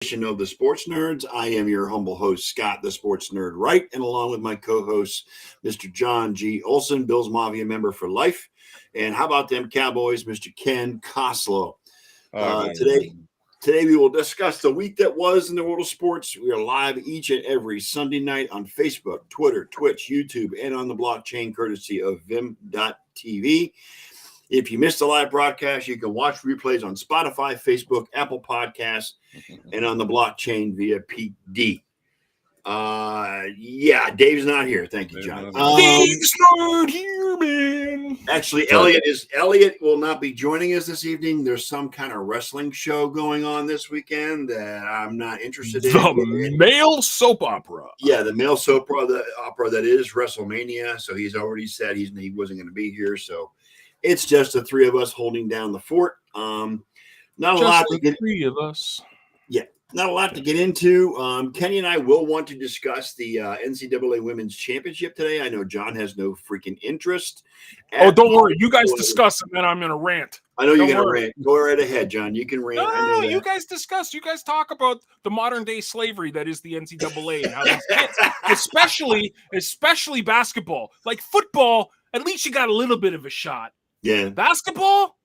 Of the Sports Nerds. I am your humble host, Scott, the Sports Nerd Wright, and along with my co-host, Mr. John G. Olson, Bills Mafia member for life. And how about them Cowboys, Mr. Ken Koslow? Today we will discuss the week that was in the world of sports. We are live each and every Sunday night on Facebook, Twitter, Twitch, YouTube, and on the blockchain courtesy of Vim.tv. If you missed the live broadcast, you can watch replays on Spotify, Facebook, Apple Podcasts, and on the blockchain via PD. Dave's not here. Thank you, John. Dave's not here, man. Actually, Eliot will not be joining us this evening. There's some kind of wrestling show going on this weekend that I'm not interested in. The male soap opera. Yeah, the male soap opera that is WrestleMania. So he's already said he wasn't going to be here. So it's just the three of us holding down the fort. Not a lot to get. Three of us. Yeah, not a lot to get into. Kenny and I will want to discuss the NCAA Women's Championship today. I know John has no freaking interest. Don't worry. You guys discuss and then I'm going to rant. I know you're going to rant. Go right ahead, John. You can rant. No, you guys discuss. You guys talk about the modern day slavery that is the NCAA and how these kids, especially basketball, like football, at least you got a little bit of a shot. Yeah. Basketball,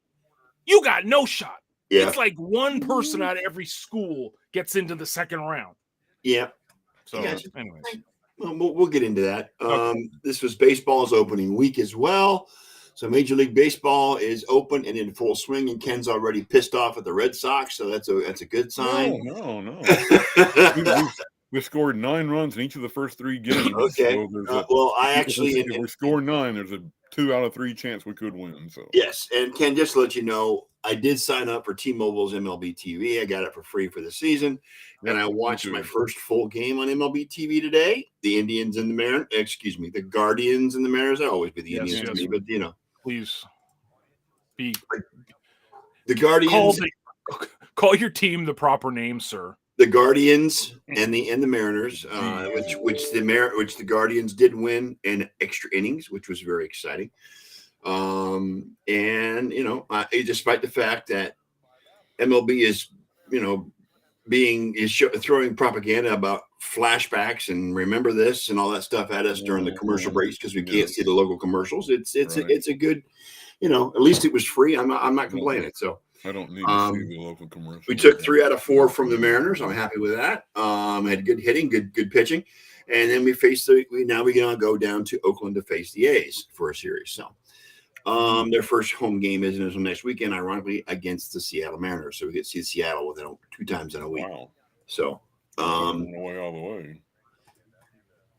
you got no shot. Yeah. It's like one person out of every school gets into the second round. Yeah. So, anyway. We'll get into that. Okay. This was baseball's opening week as well. So Major League Baseball is open and in full swing, and Ken's already pissed off at the Red Sox, so that's a good sign. No. We scored 9 runs in each of the first 3 games. Okay. So if we score 9, there's a 2 out of 3 chance we could win. So yes, and Ken, just to let you know, I did sign up for T-Mobile's MLB TV. I got it for free for the season, and I watched my first full game on MLB TV today. The Indians and the Mariners. Excuse me, the Guardians and the Mariners. I always be the Indians to me, but please be the Guardians. Call your team the proper name, sir. The Guardians and the Mariners, which the Guardians did win in extra innings, which was very exciting. Despite the fact that MLB is throwing propaganda about flashbacks and remember this and all that stuff at us during the commercial breaks because we can't see the local commercials. It's a good, at least it was free. I'm not complaining. So. I don't need to see the local commercial. We took 3 out of 4 from the Mariners. I'm happy with that. Had good hitting, good pitching, and then we're gonna go down to Oakland to face the A's for a series. So, their first home game isn't until next weekend, ironically, against the Seattle Mariners. So we get to see Seattle with them 2 times in a week. Wow. So, all the way.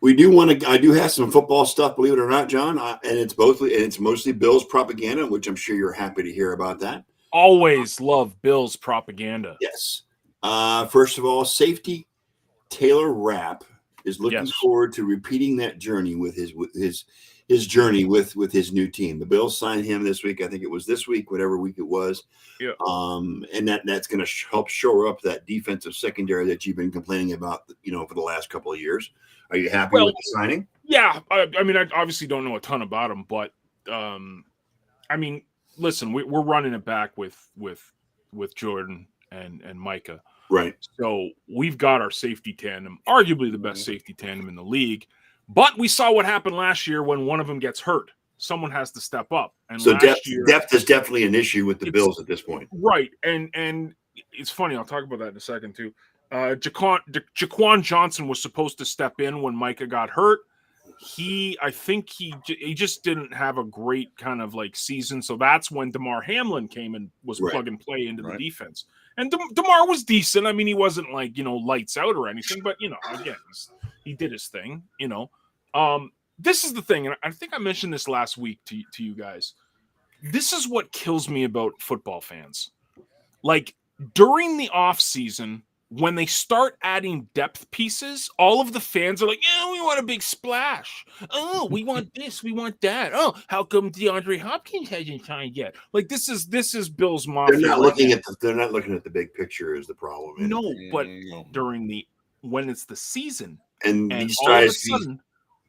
I do have some football stuff, believe it or not, John, and it's mostly Bills propaganda, which I'm sure you're happy to hear about that. Always love Biulls Propaganda. Yes. First of all, safety Taylor Rapp is looking forward to repeating that journey with his journey with his new team. The Bills signed him this week. I think it was this week, whatever week it was. Yeah. And that's going to help shore up that defensive secondary that you've been complaining about, for the last couple of years. Are you happy with the signing? Yeah. I obviously don't know a ton about him, but listen, we're running it back with Jordan and Micah. Right. So we've got our safety tandem, arguably the best safety tandem in the league. But we saw what happened last year when one of them gets hurt. Someone has to step up. And so depth is definitely an issue with the Bills at this point. Right. And it's funny. I'll talk about that in a second, too. Jaquan Johnson was supposed to step in when Micah got hurt. I think he just didn't have a great kind of like season. So that's when DeMar Hamlin came and was plug and play into the defense. And DeMar was decent. I mean, he wasn't like, lights out or anything, but, again, he did his thing, This is the thing. And I think I mentioned this last week to you guys. This is what kills me about football fans. Like during the off season, when they start adding depth pieces, all of the fans are like, yeah, we want a big splash. Oh, we want this, we want that. Oh, how come DeAndre Hopkins hasn't signed yet? Like this is Bills Mafia. They're not looking at the big picture is the problem. No, but when it's the season and all of a sudden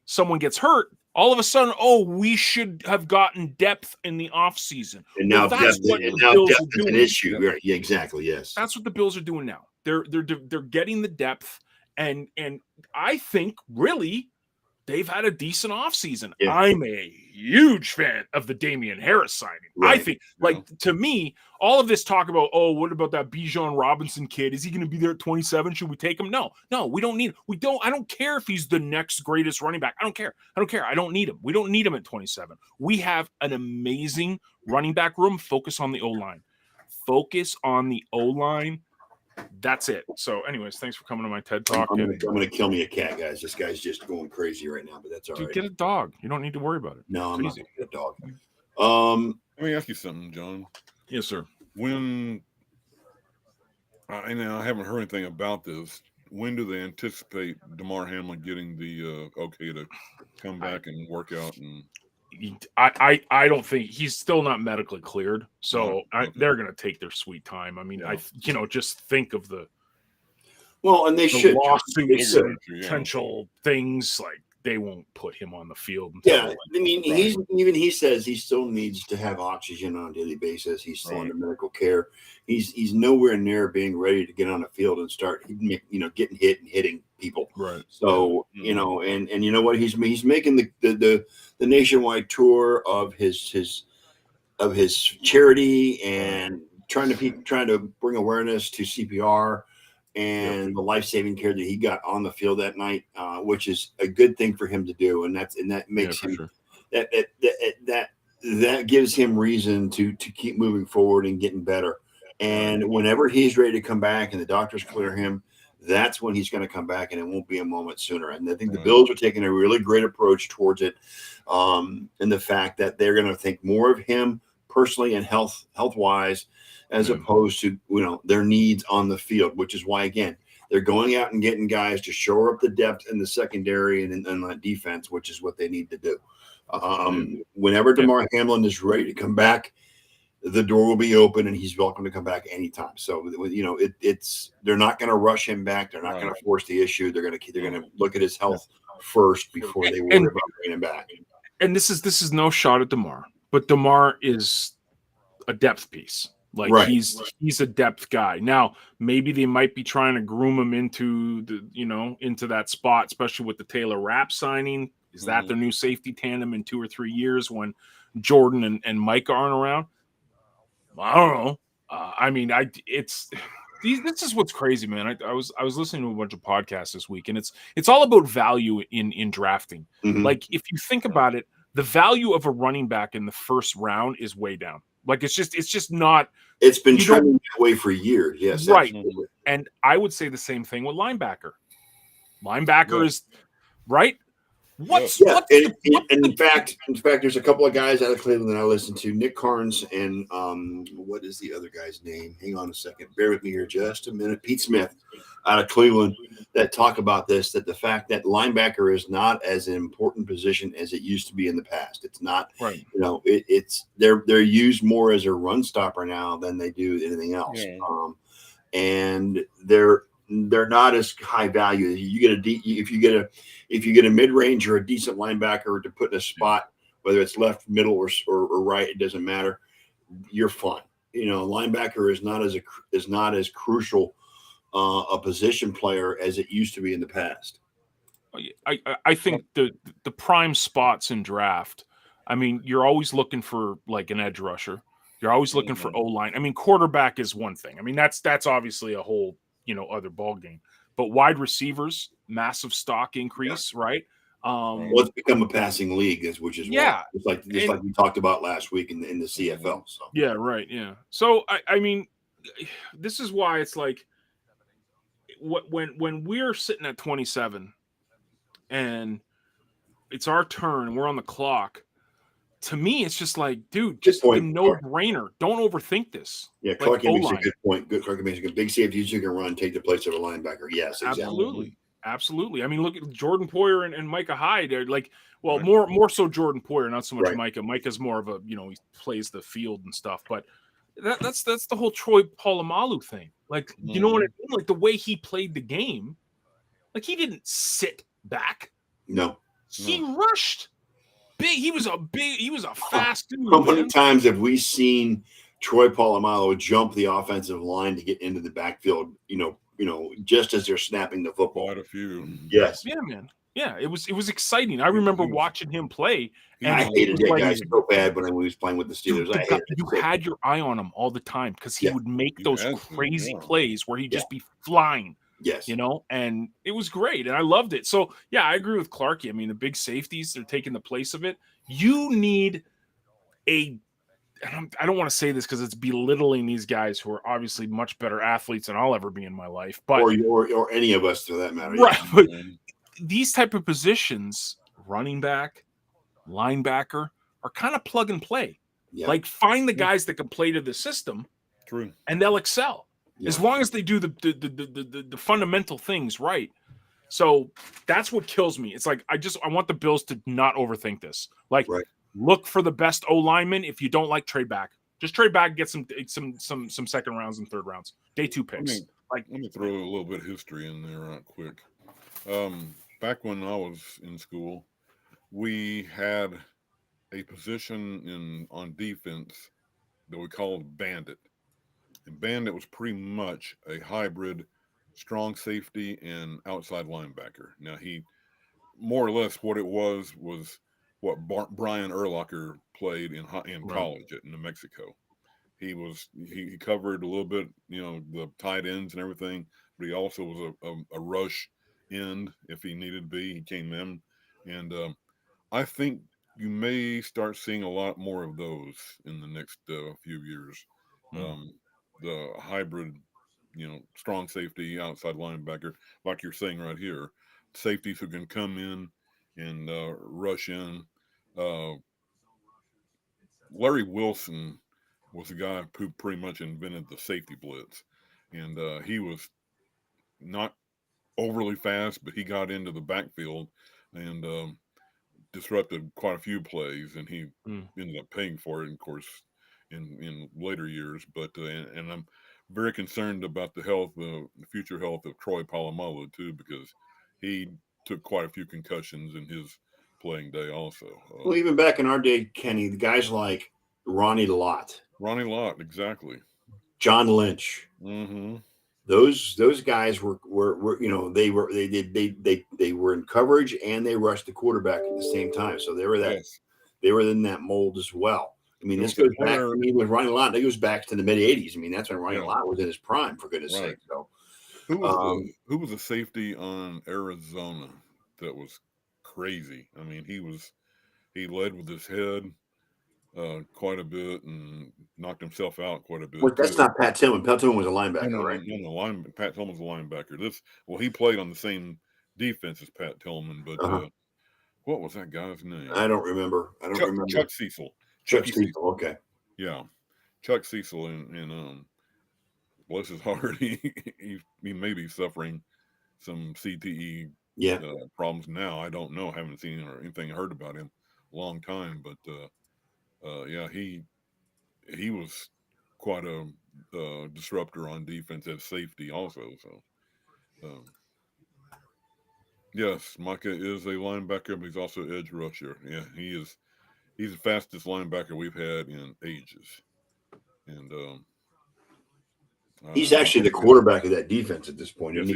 someone gets hurt, all of a sudden, we should have gotten depth in the offseason. And now depth is an issue. Right? Yeah, exactly, yes. That's what the Bills are doing now. They're getting the depth, and I think really they've had a decent offseason. Yeah. I'm a huge fan of the Damian Harris signing. Right. I think, to me, all of this talk about, what about that Bijan Robinson kid? Is he going to be there at 27? Should we take him? No, we don't need him. I don't care if he's the next greatest running back. I don't care. I don't need him. We don't need him at 27. We have an amazing running back room. Focus on the O-line. That's it. So, anyways, thanks for coming to my TED Talk. I'm gonna kill me a cat, guys. This guy's just going crazy right now, but that's all right. Get a dog. You don't need to worry about it. No, I'm not easy. gonna get a dog. Let me ask you something, John. Yes, sir. When I haven't heard anything about this. When do they anticipate Damar Hamlin getting the okay to come back and work out? And I don't think he's still not medically cleared, so they're going to take their sweet time. I mean, just think of the and they should lawsuits and potential things, like they won't put him on the field. I mean, he says he still needs to have oxygen on a daily basis. He's still under medical care. He's nowhere near being ready to get on the field and start, getting hit and hitting people. Right. So and you know what, he's making the nationwide tour of his charity and trying to bring awareness to CPR and the life-saving care that he got on the field that night, which is a good thing for him to do, and that makes him sure. that gives him reason to keep moving forward and getting better. And whenever he's ready to come back and the doctors clear him, that's when he's going to come back, and it won't be a moment sooner. And I think the Bills are taking a really great approach towards it, and the fact that they're going to think more of him personally and health-wise, as opposed to their needs on the field, which is why, again, they're going out and getting guys to shore up the depth in the secondary and the defense, which is what they need to do. Whenever Damar Hamlin is ready to come back, the door will be open and he's welcome to come back anytime. So they're not going to rush him back. They're not going to force the issue. They're going to look at his health first before they worry about bringing him back. And this is no shot at Damar, but Damar is a depth piece. He's a depth guy. Now, maybe they might be trying to groom him into into that spot, especially with the Taylor Rapp signing. Is that their new safety tandem in 2 or 3 years when Jordan and Micah aren't around? I don't know. This is what's crazy, man. I was listening to a bunch of podcasts this week, and it's all about value in drafting. Mm-hmm. Like, if you think about it, the value of a running back in the first round is way down. Like, it's just not. It's been trending that way for years. Yes, right. Absolutely. And I would say the same thing with linebacker. Linebacker is right. And in fact, there's a couple of guys out of Cleveland that I listen to, Nick Carnes and what is the other guy's name? Hang on a second. Bear with me here just a minute. Pete Smith out of Cleveland that talk about this, that the fact that linebacker is not as an important position as it used to be in the past. It's not, right. They're used more as a run stopper now than they do anything else. Yeah. And they're not as high value. If you get a mid-range or a decent linebacker to put in a spot, whether it's left, middle, or right, it doesn't matter. You're fine. Linebacker is not as crucial a position player as it used to be in the past. I think the prime spots in draft. I mean, you're always looking for like an edge rusher. You're always looking for O-line. I mean, quarterback is one thing. I mean, that's obviously a whole other ball game. But wide receivers, massive stock increase, right? It's become a passing league, which is just like we talked about last week in the CFL. So. Yeah, right. Yeah. So I mean, this is why it's like when we're sitting at 27 and it's our turn and we're on the clock. To me, it's just like, dude, just a no-brainer. Don't overthink this. Yeah, Clark makes a good point. Clark makes a good big safeties who can run, take the place of a linebacker. Yes, exactly. Absolutely. I mean, look at Jordan Poyer and Micah Hyde. They're like, well, more so Jordan Poyer, not so much Micah. Micah's more of a, he plays the field and stuff. But that's the whole Troy Polamalu thing. Like, you know what I mean? Like the way he played the game, like he didn't sit back. No, he rushed. He was a fast dude. How many times have we seen Troy Polamalu jump the offensive line to get into the backfield, just as they're snapping the football. Quite a few. Yes. Yeah, man. Yeah, it was exciting. I remember watching him play, and I it hated was that like, guy so bad when he was playing with the Steelers. dude, I hated it you so had your eye on him all the time because he Yeah. would make You those had to, crazy yeah. plays where he'd Yeah. just be flying, Yes. and it was great, and I loved it. So yeah, I agree with Clarky. I mean, the big safeties, they're taking the place of it. You need I don't want to say this because it's belittling these guys who are obviously much better athletes than I'll ever be in my life, but or any of us for that matter. right, Yeah. but these type of positions, running back, linebacker, are kind of plug and play. Yeah. Like, find the guys that can play to the system, True. and they'll excel Yeah. as long as they do the fundamental things right. So that's what kills me. It's like I want the Bills to not overthink this. Like, Right. look for the best O lineman. If you don't like, trade back. Just trade back, get some second rounds and third rounds, day 2 picks. Let me throw a little bit of history in there right quick. Back when I was in school, we had a position on defense that we called bandit. And bandit was pretty much a hybrid strong safety and outside linebacker. Now, he more or less what it was what Brian Urlacher played in college at New Mexico. He covered a little bit, the tight ends and everything, but he also was a rush end if he needed to be. He came in, and I think you may start seeing a lot more of those in the next few years. The hybrid, strong safety, outside linebacker, like you're saying right here, safeties who can come in and rush in. Larry Wilson was the guy who pretty much invented the safety blitz, and he was not overly fast, but he got into the backfield and disrupted quite a few plays, and he ended up paying for it, of course, in later years. But and I'm very concerned about the future health of Troy Polamalu too, because he took quite a few concussions in his playing day also. Well, even back in our day, Kenny, the guys like Ronnie Lott, exactly, John Lynch, mm-hmm. those guys were they were in coverage and they rushed the quarterback at the same time, so they were in that mold as well. I mean, this goes back. I mean, with Ronnie Lott, it goes back to the mid '80s. I mean, that's when Ronnie Lott was in his prime, for goodness sake. So, who was the safety on Arizona that was crazy? I mean, he led with his head quite a bit and knocked himself out quite a bit. Well, that's not Pat Tillman. Pat Tillman was a linebacker, right? No, Pat Tillman's a linebacker. He played on the same defense as Pat Tillman, but what was that guy's name? I don't remember. Chuck Cecil. Chuck Cecil. Okay. Yeah, Chuck Cecil, and bless his heart, he may be suffering some CTE problems now. I don't know. I haven't seen or anything heard about him a long time, but he was quite a disruptor on defense at safety also. So yes, Micah is a linebacker, but he's also an edge rusher. Yeah, he's the fastest linebacker we've had in ages, and he's actually the quarterback of that defense at this point. Yes,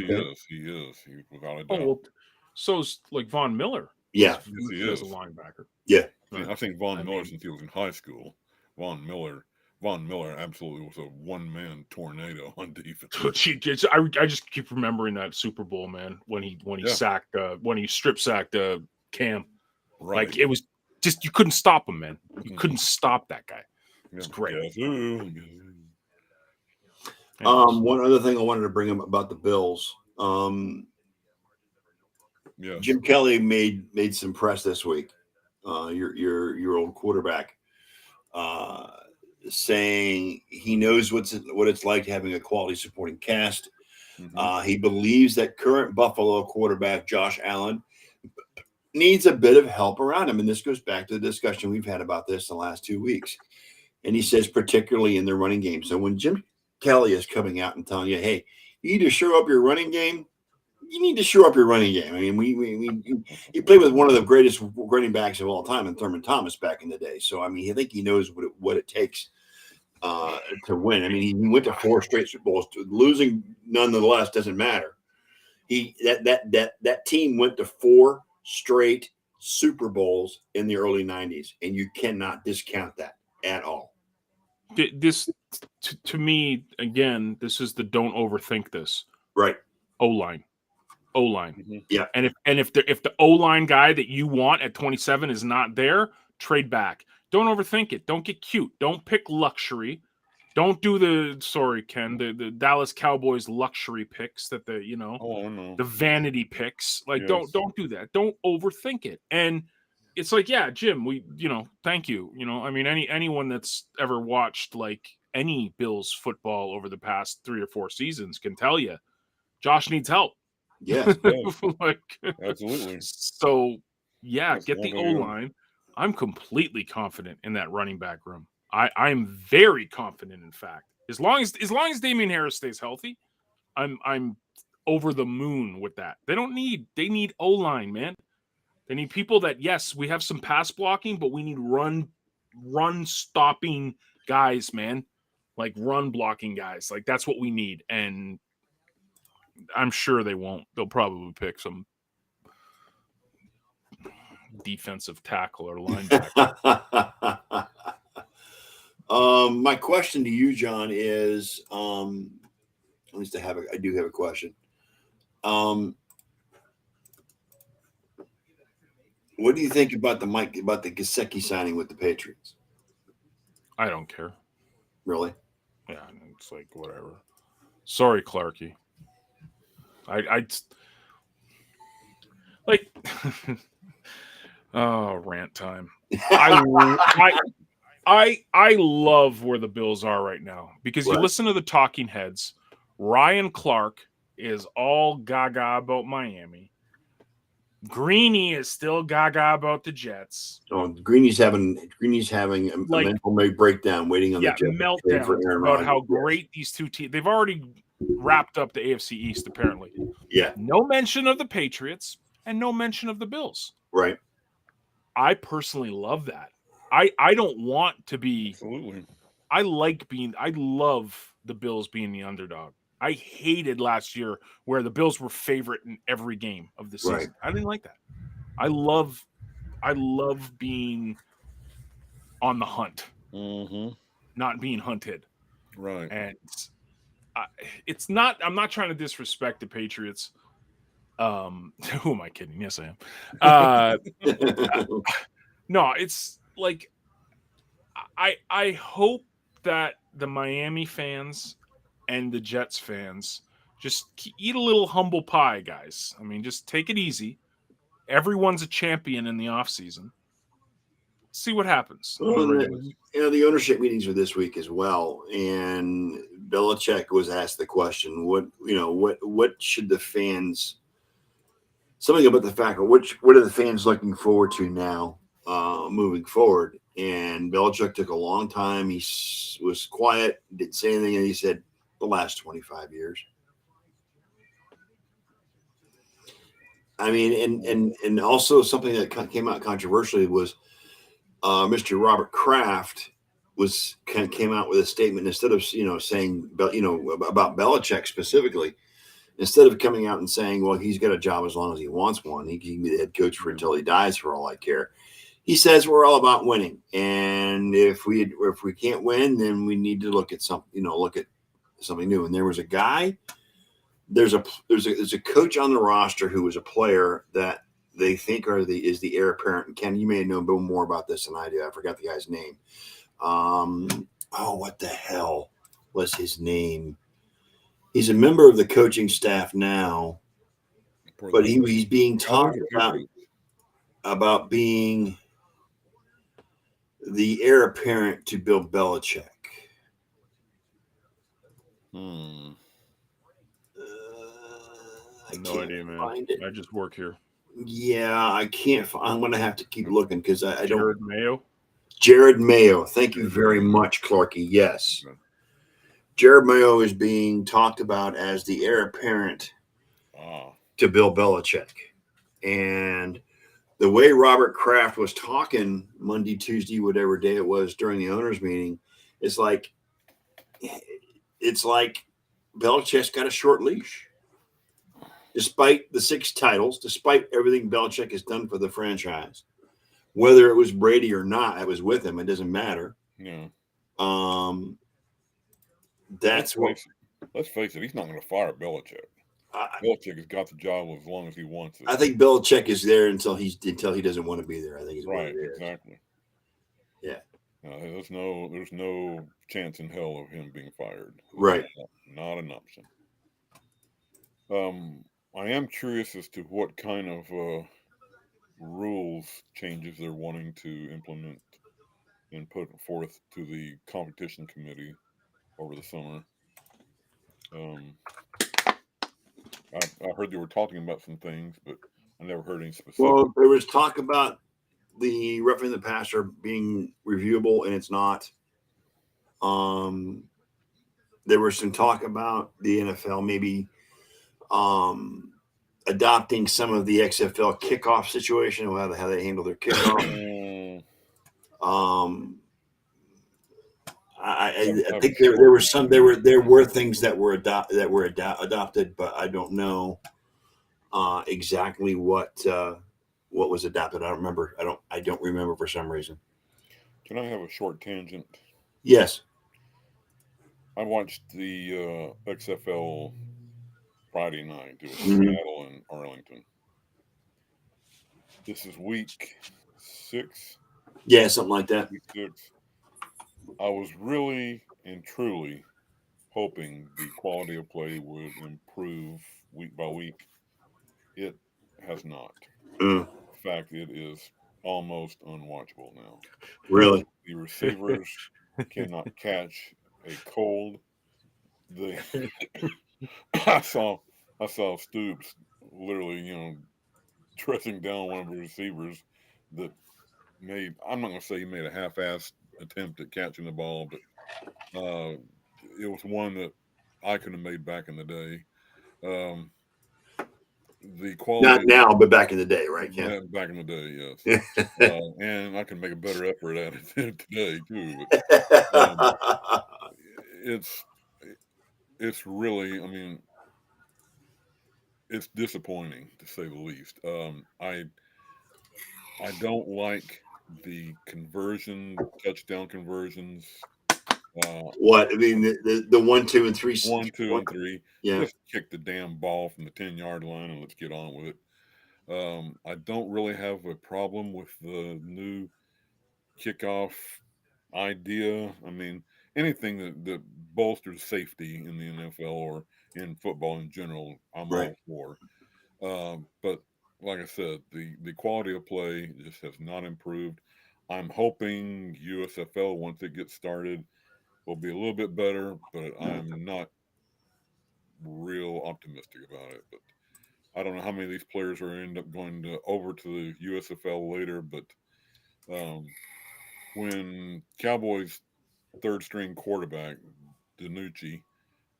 he is. He without a doubt. Oh, well, so's like Von Miller. Yeah, he is a linebacker. Yeah, I think Von Miller, since he was in high school, Von Miller absolutely was a one-man tornado on defense. I just keep remembering that Super Bowl, man, when he sacked when he strip sacked Cam. Right. Like, it was just, you couldn't stop him, man. You couldn't stop that guy. It was great. One other thing I wanted to bring up about the Bills. Jim Kelly made some press this week. Your old quarterback, saying he knows what it's like having a quality supporting cast. Mm-hmm. He believes that current Buffalo quarterback Josh Allen needs a bit of help around him, and this goes back to the discussion we've had about this the last 2 weeks. And he says, particularly in the running game. So when Jim Kelly is coming out and telling you, "Hey, you need to shore up your running game," you need to shore up your running game. I mean, he played with one of the greatest running backs of all time in Thurman Thomas back in the day. So, I mean, I think he knows what it takes. to win. I mean, he went to 4 straight Super Bowls. Losing, nonetheless, doesn't matter. That team went to 4 straight Super Bowls in the early 90s, and you cannot discount that at all. This, to me, again, this is the don't overthink this. Right. O-line. Mm-hmm. Yeah. And if the O-line guy that you want at 27 is not there, trade back. Don't overthink it. Don't get cute. Don't pick luxury. Don't do the Dallas Cowboys luxury picks that the vanity picks. Like, Yes. don't do that. Don't overthink it. And it's like, yeah, Jim, thank you. I mean, anyone that's ever watched like any Bills football over the past 3 or 4 seasons can tell you Josh needs help. Yes. Absolutely. So yeah, That's get the one of them. O-line. I'm completely confident in that running back room. I'm very confident, in fact. As long as Damian Harris stays healthy, I'm over the moon with that. They need O-line, man. They need people that, yes, we have some pass blocking, but we need run stopping guys, man. Like run blocking guys. Like that's what we need. And I'm sure they won't. They'll probably pick some defensive tackle or linebacker. My question to you, John, is at least I do have a question. What do you think about the Gesicki signing with the Patriots? I don't care. Really? Yeah, it's like whatever. Sorry, Clarky. I like oh, rant time. I love where the Bills are right now because you listen to the talking heads. Ryan Clark is all gaga about Miami. Greeny is still gaga about the Jets. Oh, Greeny's having a mental breakdown, waiting on the Jets meltdown for Aaron about Rodgers. how great these two teams. They've already wrapped up the AFC East, apparently. Yeah. No mention of the Patriots and no mention of the Bills. Right. I personally love that. I don't want to be. Absolutely. I love the Bills being the underdog. I hated last year where the Bills were favorite in every game of the season. Right. I didn't like that. I love being on the hunt, not being hunted. Right. And it's not. I'm not trying to disrespect the Patriots. Who am I kidding? Yes, I am. No, it's like I hope that the Miami fans and the Jets fans just eat a little humble pie, guys. I mean, just take it easy. Everyone's a champion in the offseason. See what happens. Well, the ownership meetings are this week as well, and Belichick was asked the question: what should the fans? Something about the fact of what are the fans looking forward to now, moving forward? And Belichick took a long time. He was quiet, didn't say anything, and he said, "The last 25 years." I mean, and also something that came out controversially was Mr. Robert Kraft came out with a statement instead of saying about Belichick specifically. Instead of coming out and saying, well, he's got a job as long as he wants one, he can be the head coach until he dies, for all I care. He says we're all about winning, and if we can't win, then we need to look at something new. And there was a guy, there's a coach on the roster who was a player that they think is the heir apparent. And Ken, you may know more about this than I do. I forgot the guy's name. What the hell was his name? He's a member of the coaching staff now, but he's being talked about being the heir apparent to Bill Belichick. No idea, man. I just work here. Yeah, I can't. I'm going to have to keep looking because I don't. Jared Mayo. Jared Mayo. Thank you very much, Clarky. Yes. Jared Mayo is being talked about as the heir apparent to Bill Belichick. And the way Robert Kraft was talking Monday, Tuesday, whatever day it was during the owners meeting, it's like it's like Belichick's got a short leash. Despite the 6 titles, despite everything Belichick has done for the franchise, whether it was Brady or not, I was with him. It doesn't matter. Yeah. That's what. Let's face it. He's not going to fire Belichick. Belichick has got the job as long as he wants it. I think Belichick is there until he doesn't want to be there. I think is right. What it is. Exactly. Yeah. There's no chance in hell of him being fired. Right. Not an option. I am curious as to what kind of rules changes they're wanting to implement and put forth to the competition committee over the summer. I heard they were talking about some things, but I never heard any specifics. Well, there was talk about the roughing the passer being reviewable, and it's not. There was some talk about the NFL maybe adopting some of the XFL kickoff situation, how they handle their kickoff. I think there were things that were adopted, but I don't know exactly what was adopted. I don't remember. I don't remember for some reason. Can I have a short tangent? Yes. I watched the XFL Friday night. It was Seattle and Arlington. This is week 6. Yeah, something like that. Week 6. I was really and truly hoping the quality of play would improve week by week. It has not. In fact, it is almost unwatchable now. Really? The receivers cannot catch a cold. I saw Stoops literally, dressing down one of the receivers that made, I'm not going to say he made a half-assed attempt at catching the ball, but it was one that I could have made back in the day. The quality, not now, but back in the day, right? Yeah, back in the day, yes. And I can make a better effort at it today too. But, it's really, I mean, it's disappointing to say the least. I don't like the touchdown conversions. What I mean, the 1, 2, and 3. 1, 2, and 3. Yeah. Just kick the damn ball from the 10-yard line and let's get on with it. I don't really have a problem with the new kickoff idea. I mean, anything that bolsters safety in the NFL or in football in general, I'm all for. But like I said, the quality of play just has not improved. I'm hoping USFL, once it gets started, will be a little bit better, but I'm not real optimistic about it. But I don't know how many of these players are end up going over to the USFL later. But when Cowboys' third-string quarterback DiNucci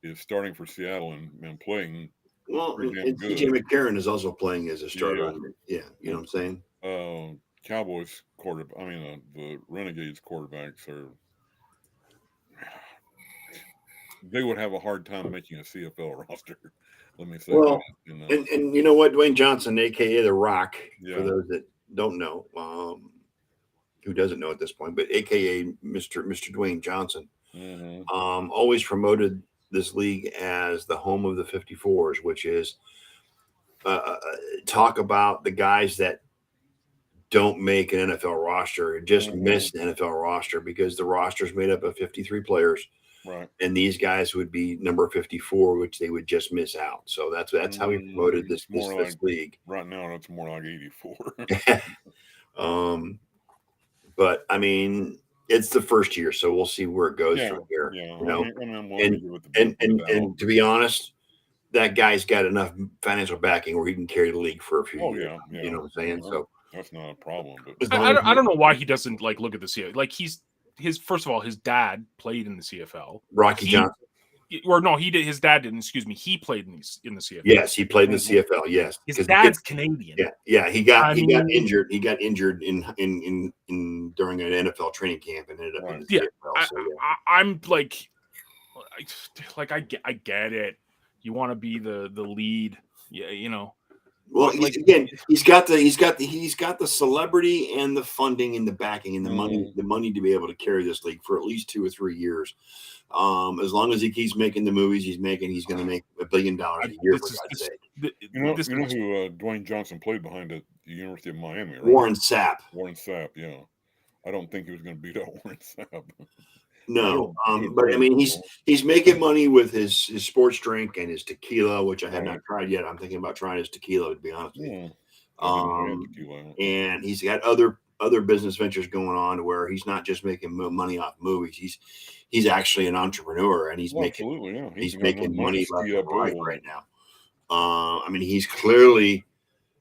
is starting for Seattle and playing, well, and TJ McCarron is also playing as a starter. Yeah, you know what I'm saying. Cowboys quarterback. I mean, the Renegades quarterbacks are. They would have a hard time making a CFL roster. Let me say that. And you know what, Dwayne Johnson, aka The Rock, yeah. for those that don't know, who doesn't know at this point, but aka Mr. Dwayne Johnson, always promoted this league as the home of the 54s, which is talk about the guys that don't make an NFL roster, just miss an NFL roster because the roster is made up of 53 players. Right. And these guys would be number 54, which they would just miss out. So that's how he promoted this league. Right now, it's more like 84. But I mean, it's the first year, so we'll see where it goes from here. Yeah, you know, and to be honest, that guy's got enough financial backing where he can carry the league for a few years. Yeah. You know what I'm saying? So that's not a problem. But I don't know why he doesn't look at the CFL. Like first of all, his dad played in the CFL. Rocky Johnson. Or no, he did. His dad didn't. Excuse me. He played in the CFL. Yes, he played in the CFL. Yes, his dad's Canadian. Yeah. He got injured. He got injured in during an NFL training camp and ended up in the CFL. I'm like, I get it. You want to be the lead, yeah, you know. Well, Like he's got the celebrity and the funding and the backing and the money to be able to carry this league for at least 2 or 3 years. As long as he keeps making the movies he's making, he's going to make $1 billion a year, for God's sake. You know who Dwayne Johnson played behind at the University of Miami, right? Warren Sapp. Warren Sapp, yeah. I don't think he was going to beat out Warren Sapp. No, but I mean, he's making money with his sports drink and his tequila, which I have not tried yet. I'm thinking about trying his tequila, to be honest with you. And he's got other business ventures going on where he's not just making money off movies. He's actually an entrepreneur, and he's making money right now. I mean, he's clearly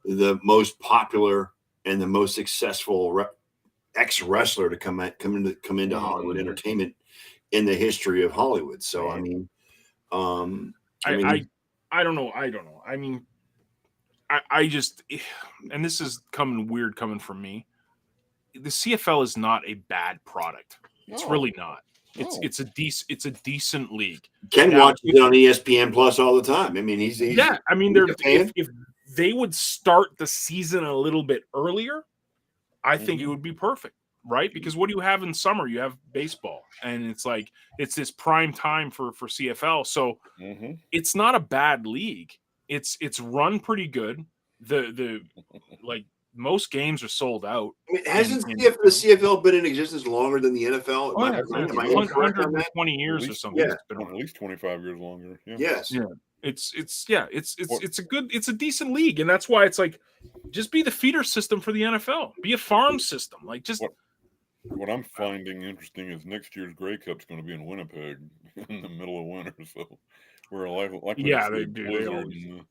the most popular and the most successful ex-wrestler to come into Hollywood entertainment in the history of Hollywood. So I mean, I don't know. I mean, I just, and this is weird coming from me. The CFL is not a bad product. It's really not. It's a decent league. Ken watches it on ESPN Plus all the time. I mean, he's I mean, if they would start the season a little bit earlier, I think it would be perfect, right? Because what do you have in summer? You have baseball, and it's like it's this prime time for CFL. So it's not a bad league. It's run pretty good. The like most games are sold out. I mean, hasn't the CFL been in existence longer than the NFL? 120 years or something. Yeah, it's been at least 25 years longer. Yeah. Yes. Yeah. It's a decent league, and that's why it's like just be the feeder system for the NFL. Be a farm system. Like just what I'm finding interesting is next year's Grey Cup's going to be in Winnipeg in the middle of winter. So we're likely they do.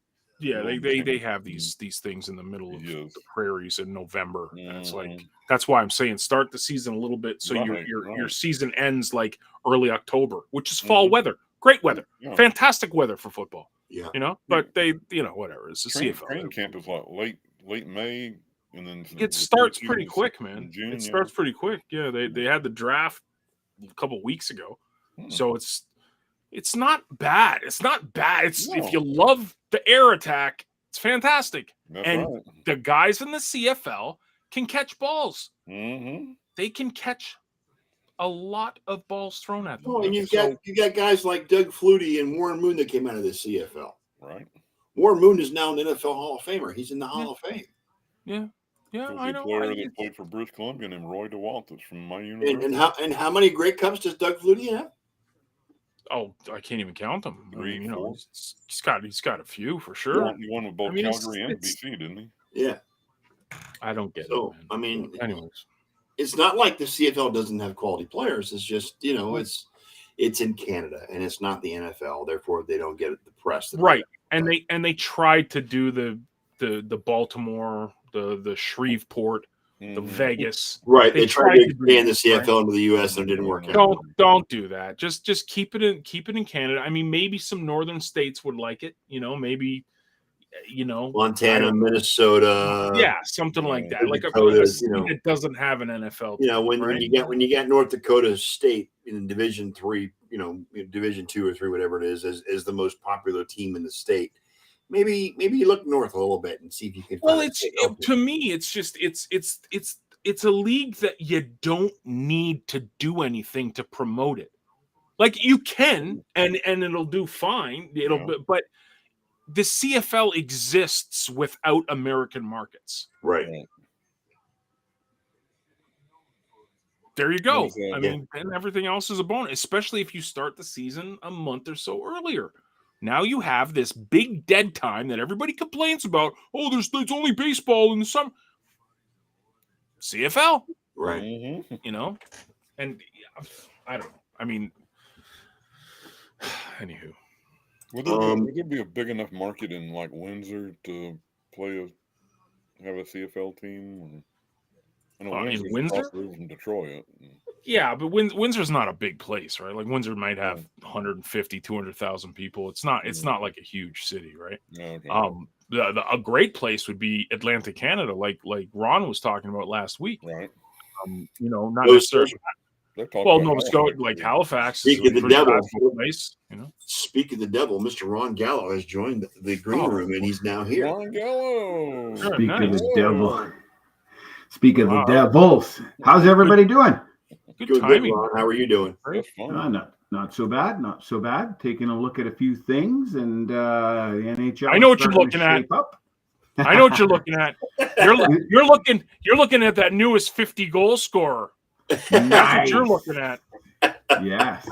They have these things in the middle of the prairies in November. And it's like that's why I'm saying start the season a little bit so your season ends like early October, which is fall weather. Great weather. Fantastic weather for football. Yeah. You know, but they, whatever. It's the CFL. Training camp is like late May, and then it starts pretty quick, man. It starts pretty quick. Yeah, they had the draft a couple weeks ago. So it's not bad. It's not bad. If you love the air attack, it's fantastic. The guys in the CFL can catch balls. They can catch a lot of balls thrown at them. Oh, and you got guys like Doug Flutie and Warren Moon that came out of the CFL. Right. Warren Moon is now an NFL Hall of Famer. He's in the Hall of Fame. Yeah. Yeah, I know. Player that played for British Columbia named Roy DeWalt is from my university. And how many Grey Cups does Doug Flutie have? Oh, I can't even count them. 3, 4. He's got a few for sure. He won with both Calgary and BC, didn't he? Yeah. I don't get it. Man. I mean, anyways, it's not like the CFL doesn't have quality players. It's just it's in Canada and it's not the NFL. Therefore, they don't get the press. Right. And they tried to do the Baltimore, the Shreveport, the Vegas. Right. They tried to expand the CFL into the US and it didn't work out. Don't do that. Just keep it in Canada. I mean, maybe some northern states would like it, maybe Montana, Minnesota. Yeah, something like that. Like it doesn't have an NFL team, when you get North Dakota State in Division 3, Division 2 or 3, whatever it is the most popular team in the state. Maybe you look north a little bit and see if you can. Well, to me, it's just it's a league that you don't need to do anything to promote it. Like you can, and it'll do fine. But the CFL exists without American markets. Right. There you go. I mean, and everything else is a bonus, especially if you start the season a month or so earlier. Now you have this big dead time that everybody complains about. Oh, there's only baseball in the summer. CFL. Right. And I don't know. I mean, anywho. Would there be a big enough market in like Windsor to have a CFL team? I know in Windsor from Detroit. Yeah, but Windsor's not a big place, right? Like Windsor might have 150, 200,000 people. It's not like a huge city, right? Okay. A great place would be Atlantic Canada, like Ron was talking about last week. Right. Not necessarily. They're talking Well, about Nova Scotia, like Halifax, is Speak of a the pretty devil. basketball place, you know. Speak of the devil, Mr. Ron Gallo has joined the green room, and he's now here. Ron Gallo. Sure, Speak of nice. the devil. Speak of the Wow. devils. How's everybody doing? Good Good, timing. Ron. How are you doing? That's fun. Not so bad. Not so bad. Taking a look at a few things, and the NHL. I know what you're starting to looking at. shape up. I know what you're looking at. You're looking at that newest 50 goal scorer. That's what you're looking at. Yes.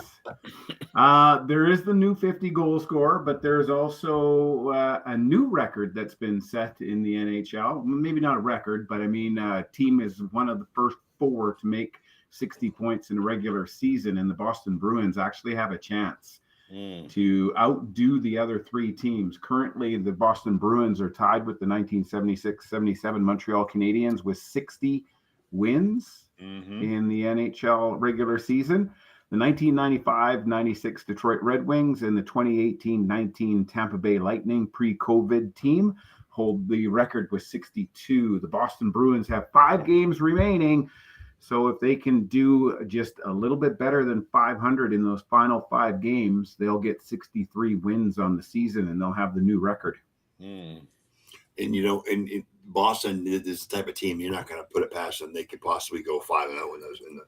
There is the new 50 goal scorer, but there's also a new record that's been set in the NHL. Maybe not a record, but I mean, team is one of the first 4 to make 60 points in a regular season, and the Boston Bruins actually have a chance to outdo the other 3 teams. Currently, the Boston Bruins are tied with the 1976-77 Montreal Canadiens with 60 wins in the NHL regular season. The 1995-96 Detroit Red Wings and the 2018-19 Tampa Bay Lightning pre-COVID team hold the record with 62. The Boston Bruins have 5 games remaining. So if they can do just a little bit better than 500 in those final 5 games, they'll get 63 wins on the season, and they'll have the new record. And in Boston is the type of team you're not going to put it past them. They could possibly go 5-0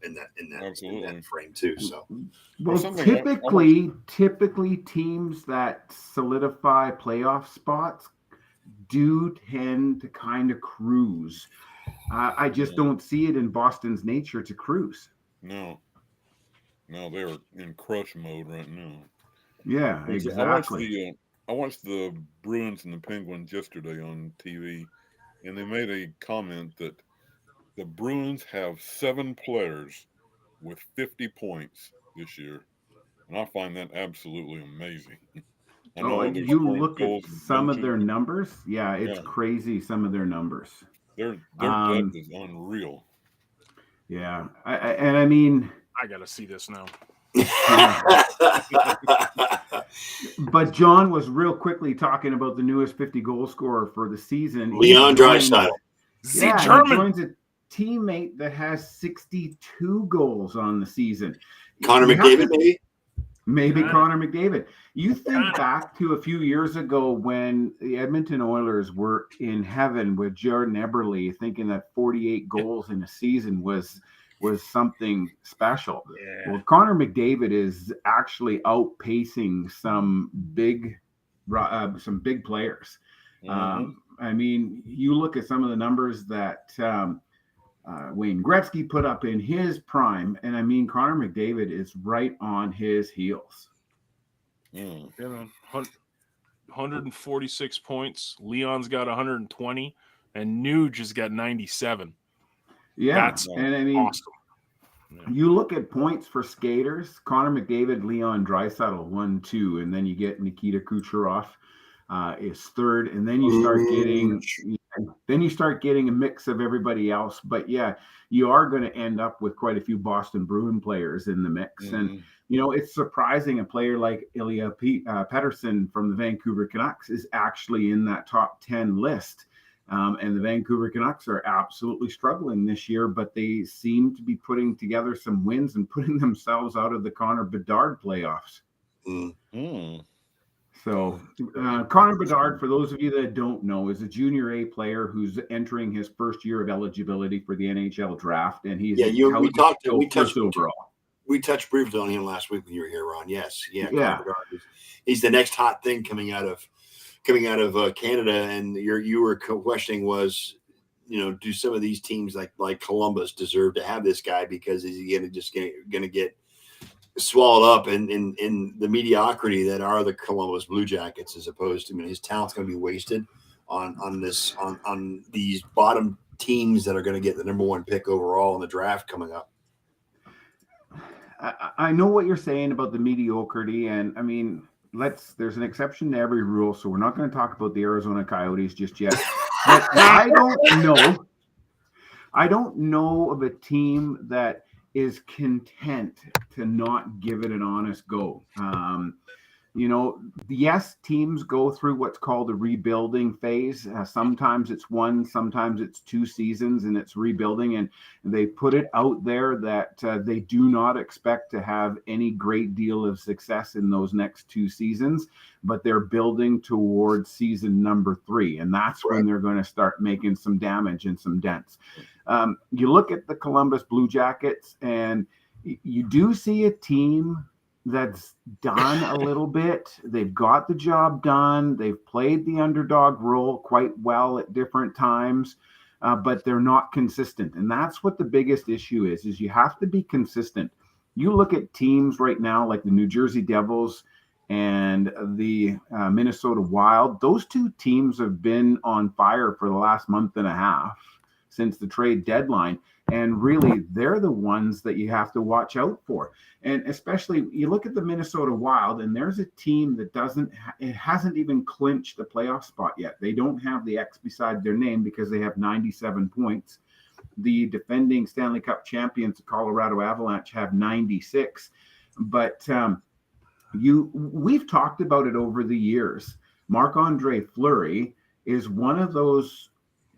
in that frame too. So, well, typically teams that solidify playoff spots do tend to kind of cruise. I just don't see it in Boston's nature to cruise. No, they're in crush mode right now. Yeah, exactly. I watched the Bruins and the Penguins yesterday on TV, and they made a comment that the Bruins have 7 players with 50 points this year, and I find that absolutely amazing. You look at some of their numbers. Yeah, it's crazy. Some of their numbers. Their depth is unreal. Yeah, I mean, I gotta see this now. But John was real quickly talking about the newest 50 goal scorer for the season, Leon Draisaitl. He joins a teammate that has 62 goals on the season. Connor McDavid, maybe Connor McDavid. You think back to a few years ago when the Edmonton Oilers were in heaven with Jordan Eberle, thinking that 48 goals in a season was something special. Yeah. Well, Connor McDavid is actually outpacing some big players. I mean, you look at some of the numbers that Wayne Gretzky put up in his prime, and I mean, Connor McDavid is right on his heels. Yeah, man. 146 points. Leon's got 120, and Nuge has got 97. Yeah, that's awesome. Yeah. You look at points for skaters: Connor McDavid, Leon Draisaitl 1, 2, and then you get Nikita Kucherov is 3rd, and then you start getting a mix of everybody else. But yeah, you are going to end up with quite a few Boston Bruin players in the mix, and it's surprising a player like Eliot Pettersson from the Vancouver Canucks is actually in that top 10 list. And the Vancouver Canucks are absolutely struggling this year, but they seem to be putting together some wins and putting themselves out of the Connor Bedard playoffs. So Connor Bedard, for those of you that don't know, is a junior A player who's entering his first year of eligibility for the NHL draft, and he's we touched briefly on him last week when you were here, Ron. Yes, Connor Bedard he's the next hot thing coming out of Canada, and you were questioning was, do some of these teams like Columbus deserve to have this guy because is he going to get swallowed up in the mediocrity that are the Columbus Blue Jackets, as opposed to his talent's going to be wasted on these bottom teams that are going to get the number 1 pick overall in the draft coming up. I know what you're saying about the mediocrity, and I mean, there's an exception to every rule, so we're not going to talk about the Arizona Coyotes just yet. But I don't know of a team that is content to not give it an honest go. Yes, teams go through what's called a rebuilding phase. Sometimes it's one, sometimes it's 2 seasons, and it's rebuilding. And they put it out there that they do not expect to have any great deal of success in those next 2 seasons, but they're building towards season number 3. And that's when they're going to start making some damage and some dents. You look at the Columbus Blue Jackets, and you do see a team that's done a little bit. They've got the job done. They've played the underdog role quite well at different times, but they're not consistent. And that's what the biggest issue is you have to be consistent. You look at teams right now like the New Jersey Devils and the Minnesota Wild. Those 2 teams have been on fire for the last month and a half since the trade deadline. And really, they're the ones that you have to watch out for. And especially, you look at the Minnesota Wild, and there's a team that hasn't even clinched the playoff spot yet. They don't have the X beside their name because they have 97 points. The defending Stanley Cup champions, the Colorado Avalanche, have 96. But we've talked about it over the years. Marc-Andre Fleury is one of those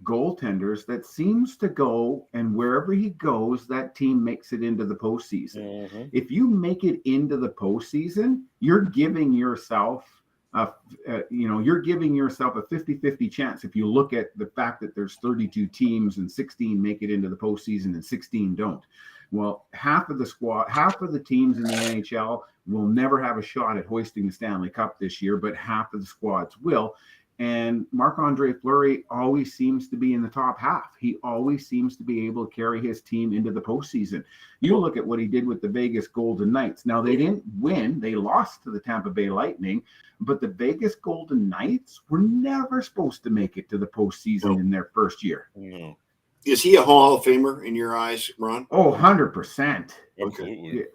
goaltenders that seems to go, and wherever he goes, that team makes it into the postseason. Mm-hmm. If you make it into the postseason, you're giving yourself a 50-50 chance. If you look at the fact that there's 32 teams and 16 make it into the postseason and 16 don't. Well, half of the teams in the NHL will never have a shot at hoisting the Stanley Cup this year, but half of the squads will. And Marc-Andre Fleury always seems to be in the top half. He always seems to be able to carry his team into the postseason. You look at what he did with the Vegas Golden Knights. Now, they didn't win. They lost to the Tampa Bay Lightning. But the Vegas Golden Knights were never supposed to make it to the postseason in their first year. No. Is he a Hall of Famer in your eyes, Ron? Oh, 100%. Absolutely.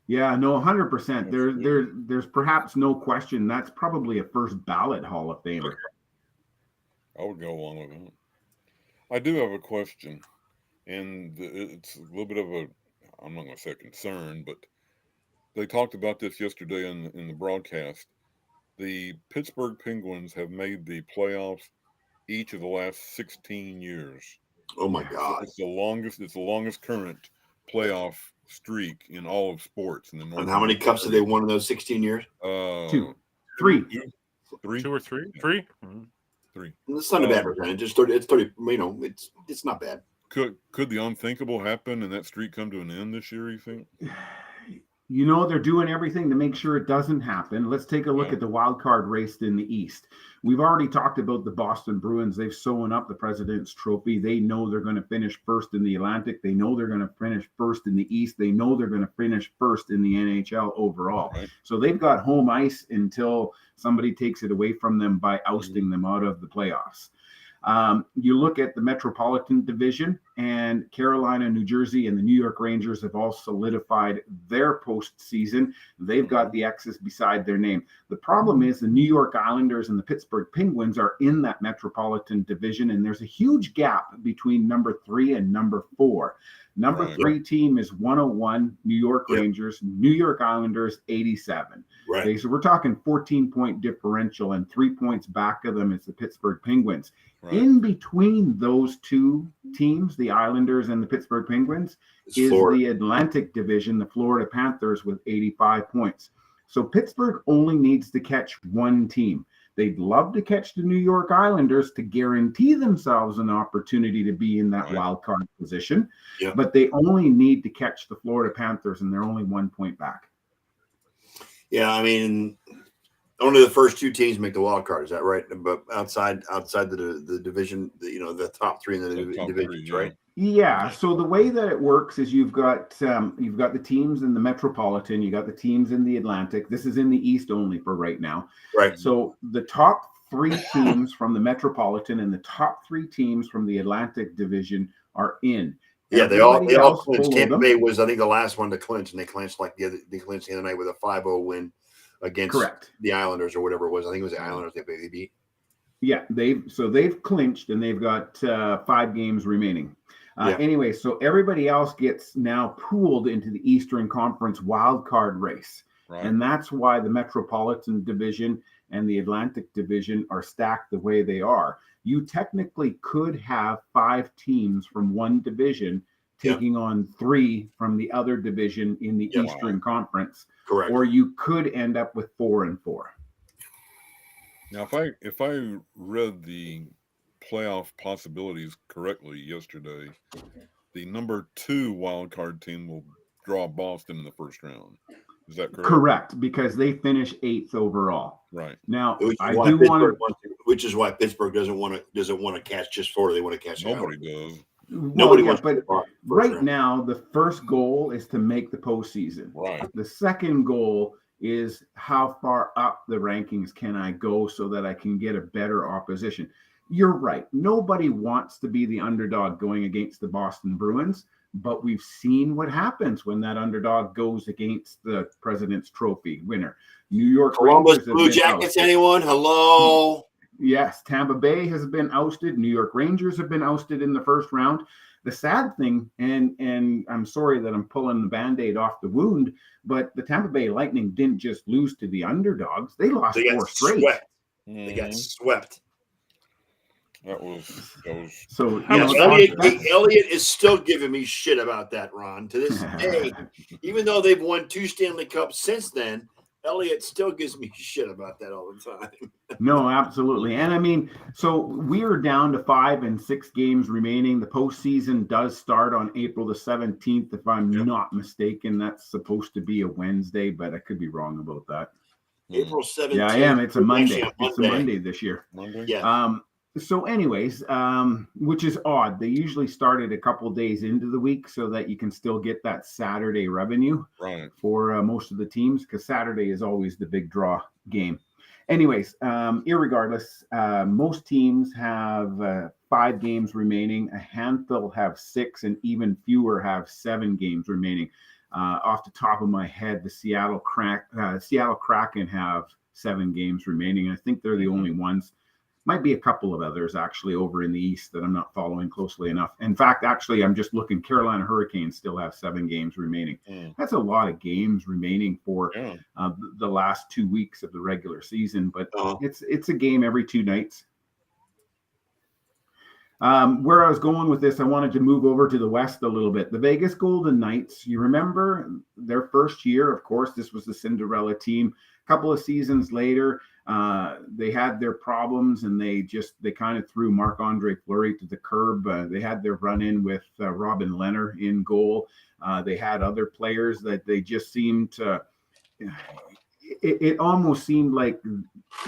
Yeah, no, 100%. There's perhaps no question. That's probably a first ballot Hall of Famer. I would go along with that. I do have a question, and it's a little bit of I'm not going to say concern, but they talked about this yesterday in the broadcast. The Pittsburgh Penguins have made the playoffs each of the last 16 years. Oh my God! It's the longest current playoff streak in all of sports in the North. And how many cups have they won in those 16 years? 2, 3, 3, 2 or 3, 3. Mm-hmm. 3. It's not a bad percentage. It's 30. It's not bad. Could the unthinkable happen and that streak come to an end this year, you think? They're doing everything to make sure it doesn't happen. Let's take a look at the wild card race in the East. We've already talked about the Boston Bruins. They've sewn up the President's Trophy. They know they're going to finish first in the Atlantic. They know they're going to finish first in the East. They know they're going to finish first in the NHL overall. Right. So they've got home ice until somebody takes it away from them by ousting them out of the playoffs. You look at the Metropolitan Division, and Carolina, New Jersey, and the New York Rangers have all solidified their postseason. They've got the X's beside their name. The problem is the New York Islanders and the Pittsburgh Penguins are in that Metropolitan Division, and there's a huge gap between number 3 and number 4. Number 3 team is 101, New York Rangers, New York Islanders, 87. Right. Okay, so we're talking 14-point differential, and 3 points back of them is the Pittsburgh Penguins. Right. In between those 2 teams, the Islanders and the Pittsburgh Penguins, is the Atlantic Division, the Florida Panthers, with 85 points. So Pittsburgh only needs to catch 1 team. They'd love to catch the New York Islanders to guarantee themselves an opportunity to be in that wild card position. Yeah. But they only need to catch the Florida Panthers, and they're only 1 point back. Yeah, I mean, only the first 2 teams make the wild card. Is that right? But outside the division, the top 3 in the divisions, right? Yeah. So the way that it works is you've got the teams in the Metropolitan, you got the teams in the Atlantic. This is in the East only for right now. Right. So the top 3 teams from the Metropolitan and the top 3 teams from the Atlantic Division are in. Yeah, they all clinched. Tampa Bay was, I think, the last one to clinch, and they clinched the other night with a 5-0 win against the Islanders or whatever it was. I think it was the Islanders they beat. Yeah, they've clinched, and they've got 5 games remaining. Anyway, so everybody else gets now pooled into the Eastern Conference wild card race. Right. And that's why the Metropolitan Division and the Atlantic Division are stacked the way they are. You technically could have 5 teams from one division taking on 3 from the other division in the Eastern Conference. Correct. Or you could end up with 4 and 4. Now, if I read the playoff possibilities correctly yesterday, the number 2 wild card team will draw Boston in the first round. Is that correct? Correct, because they finish 8th overall. Right. Now, Which I do want to. Which is why Pittsburgh doesn't want to catch just 4. They want to catch. Nobody does. Nobody wants but to right now, the first goal is to make the postseason. Right. The second goal is how far up the rankings can I go so that I can get a better opposition. You're right. Nobody wants to be the underdog going against the Boston Bruins, but we've seen what happens when that underdog goes against the President's Trophy winner. New York Columbus Rangers Blue Jackets, anyone? Hello? Yes, Tampa Bay has been ousted. New York Rangers have been ousted in the first round. The sad thing, and I'm sorry that I'm pulling the Band-Aid off the wound, but the Tampa Bay Lightning didn't just lose to the underdogs. They lost 4 straight. Swept. They got swept. That was so. Eliot is still giving me shit about that, Ron. To this day, even though they've won 2 Stanley Cups since then, Eliot still gives me shit about that all the time. No, absolutely. And I mean, so we are down to 5 and 6 games remaining. The postseason does start on April the 17th, if I'm not mistaken. That's supposed to be a Wednesday, but I could be wrong about that. April 17th. Yeah, I am. It's a Monday. It's a Monday this year. Monday? Yeah. So anyways, which is odd. They usually started a couple days into the week so that you can still get that Saturday revenue for most of the teams, because Saturday is always the big draw game. Anyways, irregardless, most teams have 5 games remaining. A handful have 6, and even fewer have 7 games remaining. Off the top of my head, the Seattle Kraken have 7 games remaining. I think they're the only ones. Might be a couple of others actually over in the East that I'm not following closely enough. In fact, actually, I'm just looking. Carolina Hurricanes still have 7 games remaining. That's a lot of games remaining for the last 2 weeks of the regular season, but it's a game every 2 nights. Where I was going with this, I wanted to move over to the West a little bit. The Vegas Golden Knights, you remember their first year, of course, this was the Cinderella team. A couple of seasons later, they had their problems, and they kind of threw Marc-Andre Fleury to the curb. They had their run-in with Robin Lehner in goal. They had other players that they just seemed to it almost seemed like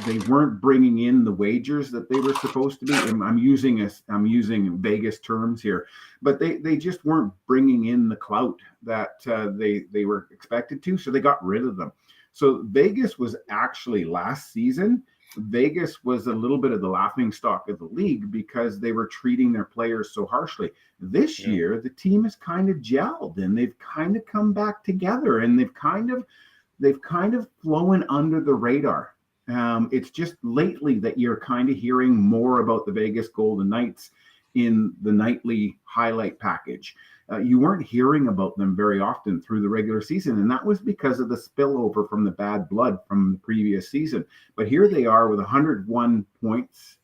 they weren't bringing in the wagers that they were supposed to be. And I'm using Vegas terms here, but they just weren't bringing in the clout that they were expected to. So they got rid of them. So Vegas was actually last season. Vegas was a little bit of the laughing stock of the league because they were treating their players so harshly. This year, the team has kind of gelled and they've kind of come back together, and they've kind of flown under the radar. It's just lately that you're kind of hearing more about the Vegas Golden Knights in the nightly highlight package. You weren't hearing about them very often through the regular season, and that was because of the spillover from the bad blood from the previous season. But here they are with 101 points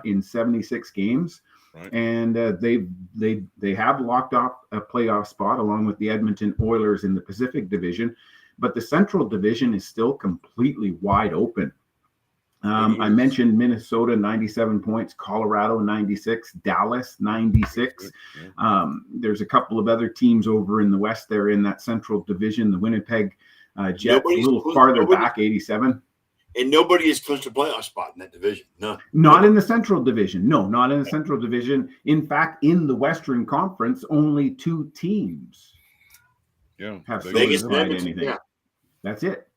in 76 games. Right. And they have locked off a playoff spot along with the Edmonton Oilers in the Pacific Division, but the Central Division is still completely wide open. I mentioned Minnesota 97 points, Colorado 96, Dallas 96. There's a couple of other teams over in the West there in that Central Division. The Winnipeg Jets a little farther back, 87. And nobody has clinched a playoff spot in that division. No. Not in the Central Division. No, not in the Central Division. In fact, in the Western Conference, only 2 teams have solidified anything. Yeah. That's it.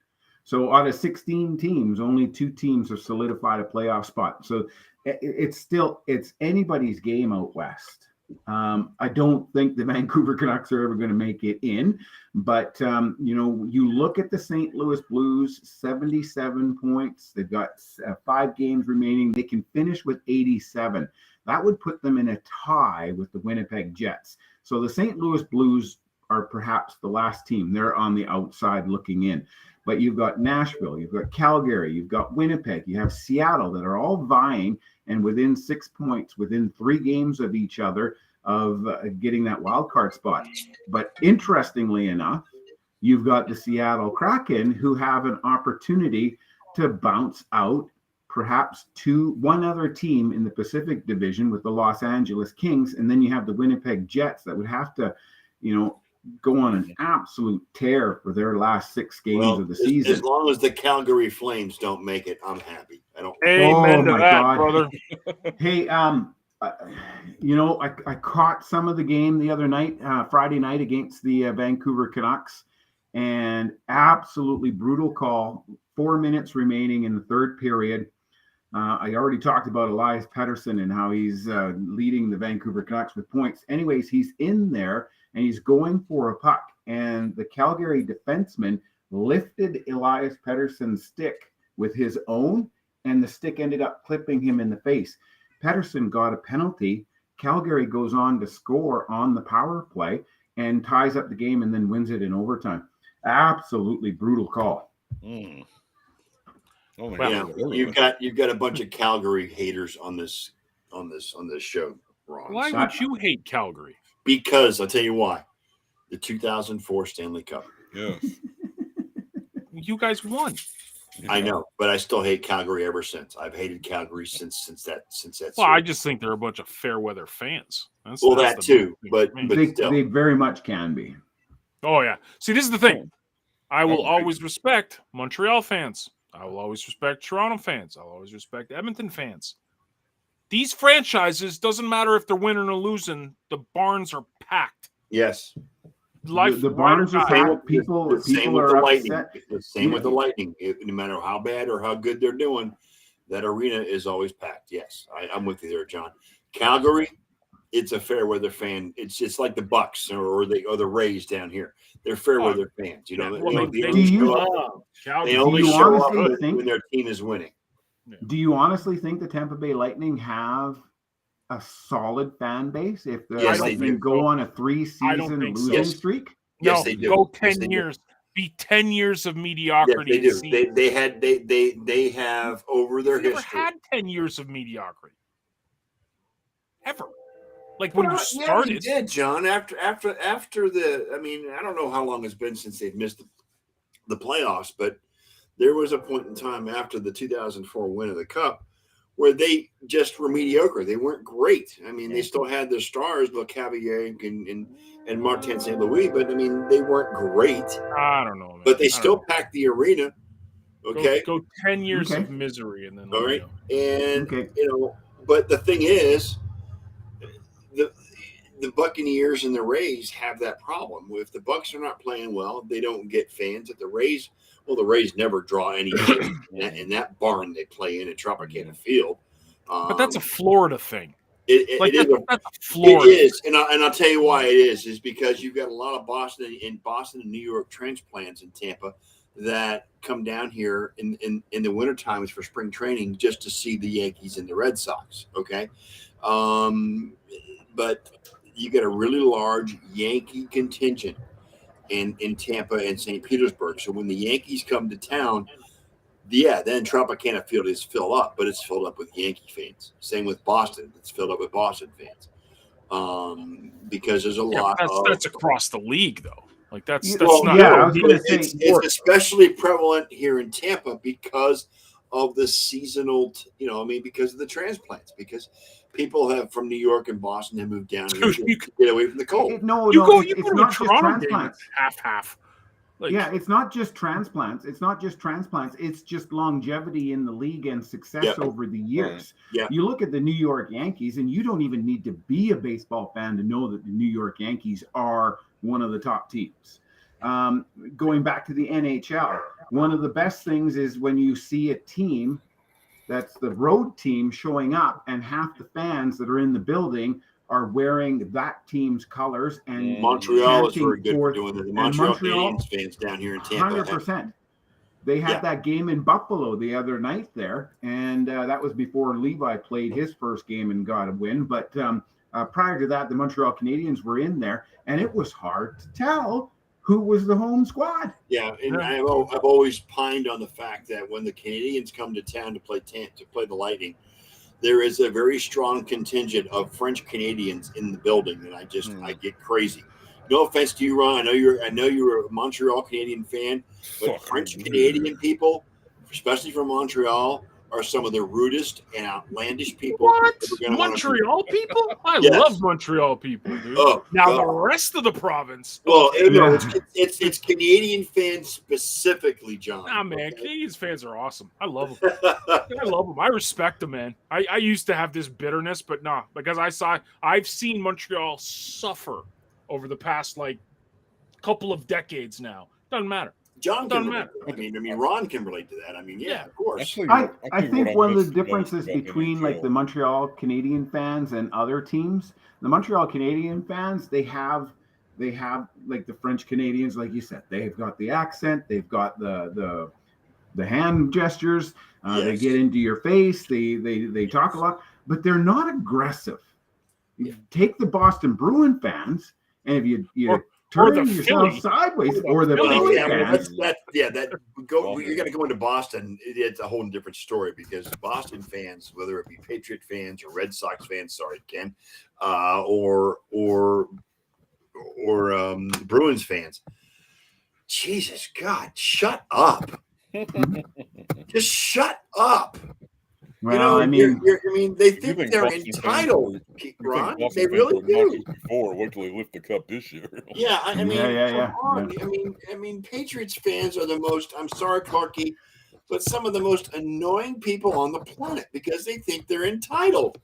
So out of 16 teams, only 2 teams have solidified a playoff spot. So it's anybody's game out West. I don't think the Vancouver Canucks are ever going to make it in, but you look at the St. Louis Blues, 77 points. They've got 5 games remaining. They can finish with 87. That would put them in a tie with the Winnipeg Jets. So the St. Louis Blues are perhaps the last team. They're on the outside looking in. but you've got Nashville, you've got Calgary, you've got Winnipeg, you have Seattle that are all vying and within 6 points, within 3 games of each other of getting that wild card spot. But interestingly enough, you've got the Seattle Kraken who have an opportunity to bounce out perhaps one other team in the Pacific Division with the Los Angeles Kings, and then you have the Winnipeg Jets that would have to, go on an absolute tear for their last 6 games of the season. As long as the Calgary Flames don't make it, I'm happy. I don't. Amen to that, brother. Hey, I caught some of the game the other night, Friday night against the Vancouver Canucks, and absolutely brutal call. 4 minutes remaining in the third period. I already talked about Elias Pettersson and how he's leading the Vancouver Canucks with points. Anyways, he's in there and he's going for a puck, and the Calgary defenseman lifted Elias Pettersson's stick with his own, and the stick ended up clipping him in the face. Pettersson got a penalty. Calgary goes on to score on the power play and ties up the game and then wins it in overtime. Absolutely brutal call. Mm. Oh my God. You've got a bunch of Calgary haters on this show, Ron. Why would you hate Calgary? Because I'll tell you why. The 2004 Stanley Cup. Yes. You guys won. I know, but I still hate Calgary ever since. I've hated Calgary since that. Well, I just think they're a bunch of fair weather fans. That's that too, but they very much can be. Oh yeah. See, this is the thing. I will always respect Montreal fans. I will always respect Toronto fans. I'll always respect Edmonton fans. These franchises, doesn't matter if they're winning or losing, the barns are packed. Yes. The barns are packed. People are upset. Same with the Lightning. No matter how bad or how good they're doing, that arena is always packed. Yes, I'm with you there, John. Calgary, it's a fair weather fan. It's like the Bucks or the Rays down here. They're fair weather fans. They only show up when their team is winning. Do you honestly think the Tampa Bay Lightning have a solid fan base if the Lightning go on a 3-season losing streak? Yes, they do. Go 10 years. Be 10 years of mediocrity. Yes, they do. They have over their history. Never had 10 years of mediocrity. Ever. Like when you started. Yeah, they did, John. After the, I don't know how long it's been since they've missed the playoffs, but there was a point in time after the 2004 win of the Cup where they just were mediocre. They weren't great. They still had their stars, LeCavalier and Martin St. Louis, but they weren't great. I don't know, man. But they still packed the arena. Okay. Go 10 years of misery and then all right. And but the thing is, the Buccaneers and the Rays have that problem. If the Bucs are not playing well, they don't get fans. At the Rays, the Rays never draw any fans in that barn they play in at Tropicana Field. But that's a Florida thing. That's Florida. It is, and I'll tell you why it is because you've got a lot of Boston and New York transplants in Tampa that come down here in the winter times for spring training just to see the Yankees and the Red Sox. Okay, but you get a really large Yankee contingent in Tampa and St. Petersburg. So when the Yankees come to town, then Tropicana Field is filled up, but it's filled up with Yankee fans. Same with Boston; it's filled up with Boston fans. Because there's a lot. That's across the league, though. Like that's not. Yeah, I was going to say it's especially prevalent here in Tampa because of the seasonal. Because of the transplants. Because people from New York and Boston have moved down here to get away from the cold. You go to Toronto game half. It's not just transplants. It's just longevity in the league and success over the years. Yeah. You look at the New York Yankees, and you don't even need to be a baseball fan to know that the New York Yankees are one of the top teams. Going back to the NHL, one of the best things is when you see a team that's the road team showing up, and half the fans that are in the building are wearing that team's colors. And Montreal is very good for doing that. The Montreal Canadiens fans down here in Tampa. 100%. They had that game in Buffalo the other night there, and that was before Levi played his first game and got a win. But prior to that, the Montreal Canadiens were in there, and it was hard to tell who was the home squad. Yeah, and Yeah. I've always pined on the fact that when the Canadians come to town to play the Lightning, there is a very strong contingent of French Canadians in the building, and I get crazy. No offense to you, Ron. I know you're a Montreal Canadian fan, but French Canadian people, especially from Montreal, are some of the rudest and outlandish people. What? You're gonna wanna meet. Montreal people? I Yes. love Montreal people, dude. Oh, now God. the rest of the province. Well, okay. no, Yeah. it's Canadian fans specifically, John. Nah, man, okay? Canadians fans are awesome. I love them. I love them. I respect them, man. I used to have this bitterness, but nah, because I've seen Montreal suffer over the past like couple of decades now. Doesn't matter. John Doesn't can relate matter. to that. I mean, Ron can relate to that. I mean, yeah, of course. I think what one of miss the most differences about between like NHL. the Montreal Canadian fans and other teams, the Montreal Canadian fans, they have like the French Canadians, like you said, they've got the accent, they've got the hand gestures, they Yes. get into your face, they talk a lot, but they're not aggressive. You take the Boston Bruin fans, and if you or turn the yourself Philly. sideways, Or or the the Philly Philly fans. fans, You're going to go into Boston. It's a whole different story because Boston fans, whether it be Patriot fans or Red Sox fans, sorry, Ken, or Bruins fans. Jesus God, shut up! Just shut up! well, I you know, mean, they If you think they're Boston fans entitled, were- Ron. Boston They fans really were do. obnoxious Before, wait till they lift the cup this year. Yeah, I mean, Yeah. come on. I mean, Patriots fans are the most. I'm sorry, Clarky, but some of the most annoying people on the planet because they think they're entitled.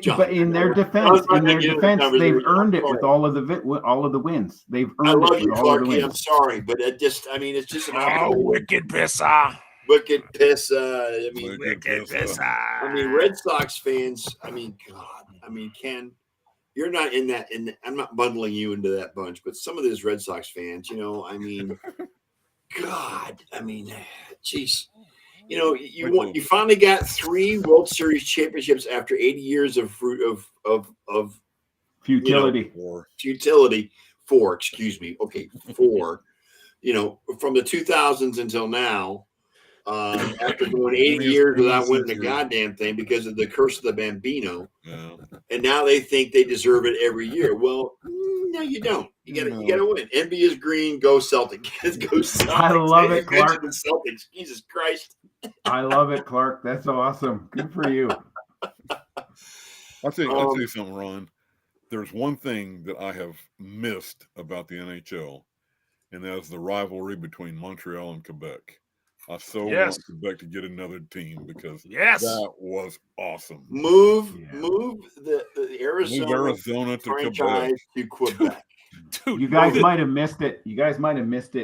John, but in their I'm defense, not gonna get into the they've conversation. earned it I'm with sorry. all of the wins. They've I earned love it you, with all of the Clarky. I'm wins. sorry, but it's just an Oh, opportunity. wicked pisser. Wicked piss. I mean, Wicked pisser. I mean, Red Sox fans. I mean, God. I mean, Ken, you're not in that. I'm not bundling you into that bunch, but some of those Red Sox fans, I mean, God. I mean, geez. You finally got 3 World Series championships after 80 years of Futility. futility. 4, excuse me. Okay, 4. From the 2000s until now. After going 80 years without winning a goddamn thing because of the curse of the Bambino, and now they think they deserve it every year. Well, no, you don't. You gotta win. Envy is green. Go Celtic. Go Celtics. I love it, Clark. The Celtics. Jesus Christ. I love it, Clark. That's awesome. Good for you. I'll tell you something, Ron. There's one thing that I have missed about the NHL, and that's the rivalry between Montreal and Quebec. I want Quebec to get another team because that was awesome. Move the Arizona to franchise to Quebec. Dude, you guys might have missed it.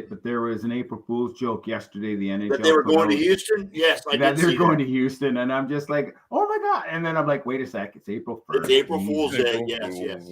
But there was an April Fool's joke yesterday. The NHL that they were going to Houston. Yes, I did. They're going to Houston, and I'm just like, oh my God! And then I'm like, wait a sec, it's April 1st. It's April Fool's Day. Yes.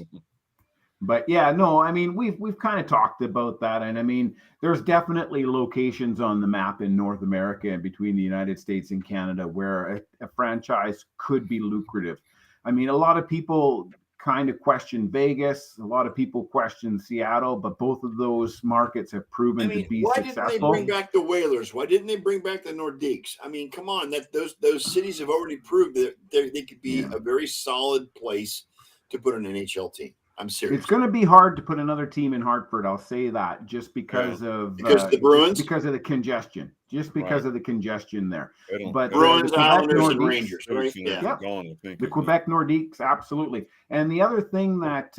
But yeah, no, I mean, we've kind of talked about that, and I mean, there's definitely locations on the map in North America and between the United States and Canada where a franchise could be lucrative. I mean, a lot of people kind of question Vegas, a lot of people question Seattle, but both of those markets have proven to be why successful. Why didn't they bring back the Whalers? Why didn't they bring back the Nordiques? I mean, come on, those cities have already proved that they could be a very solid place to put an NHL team. I'm serious. It's going to be hard to put another team in Hartford. I'll say that just because of the Bruins, because of the congestion, of the congestion there. But Bruins, the Islanders, and Nordiques, Rangers, right? Yeah. Gone, I think. The Quebec Nordiques, absolutely. And the other thing that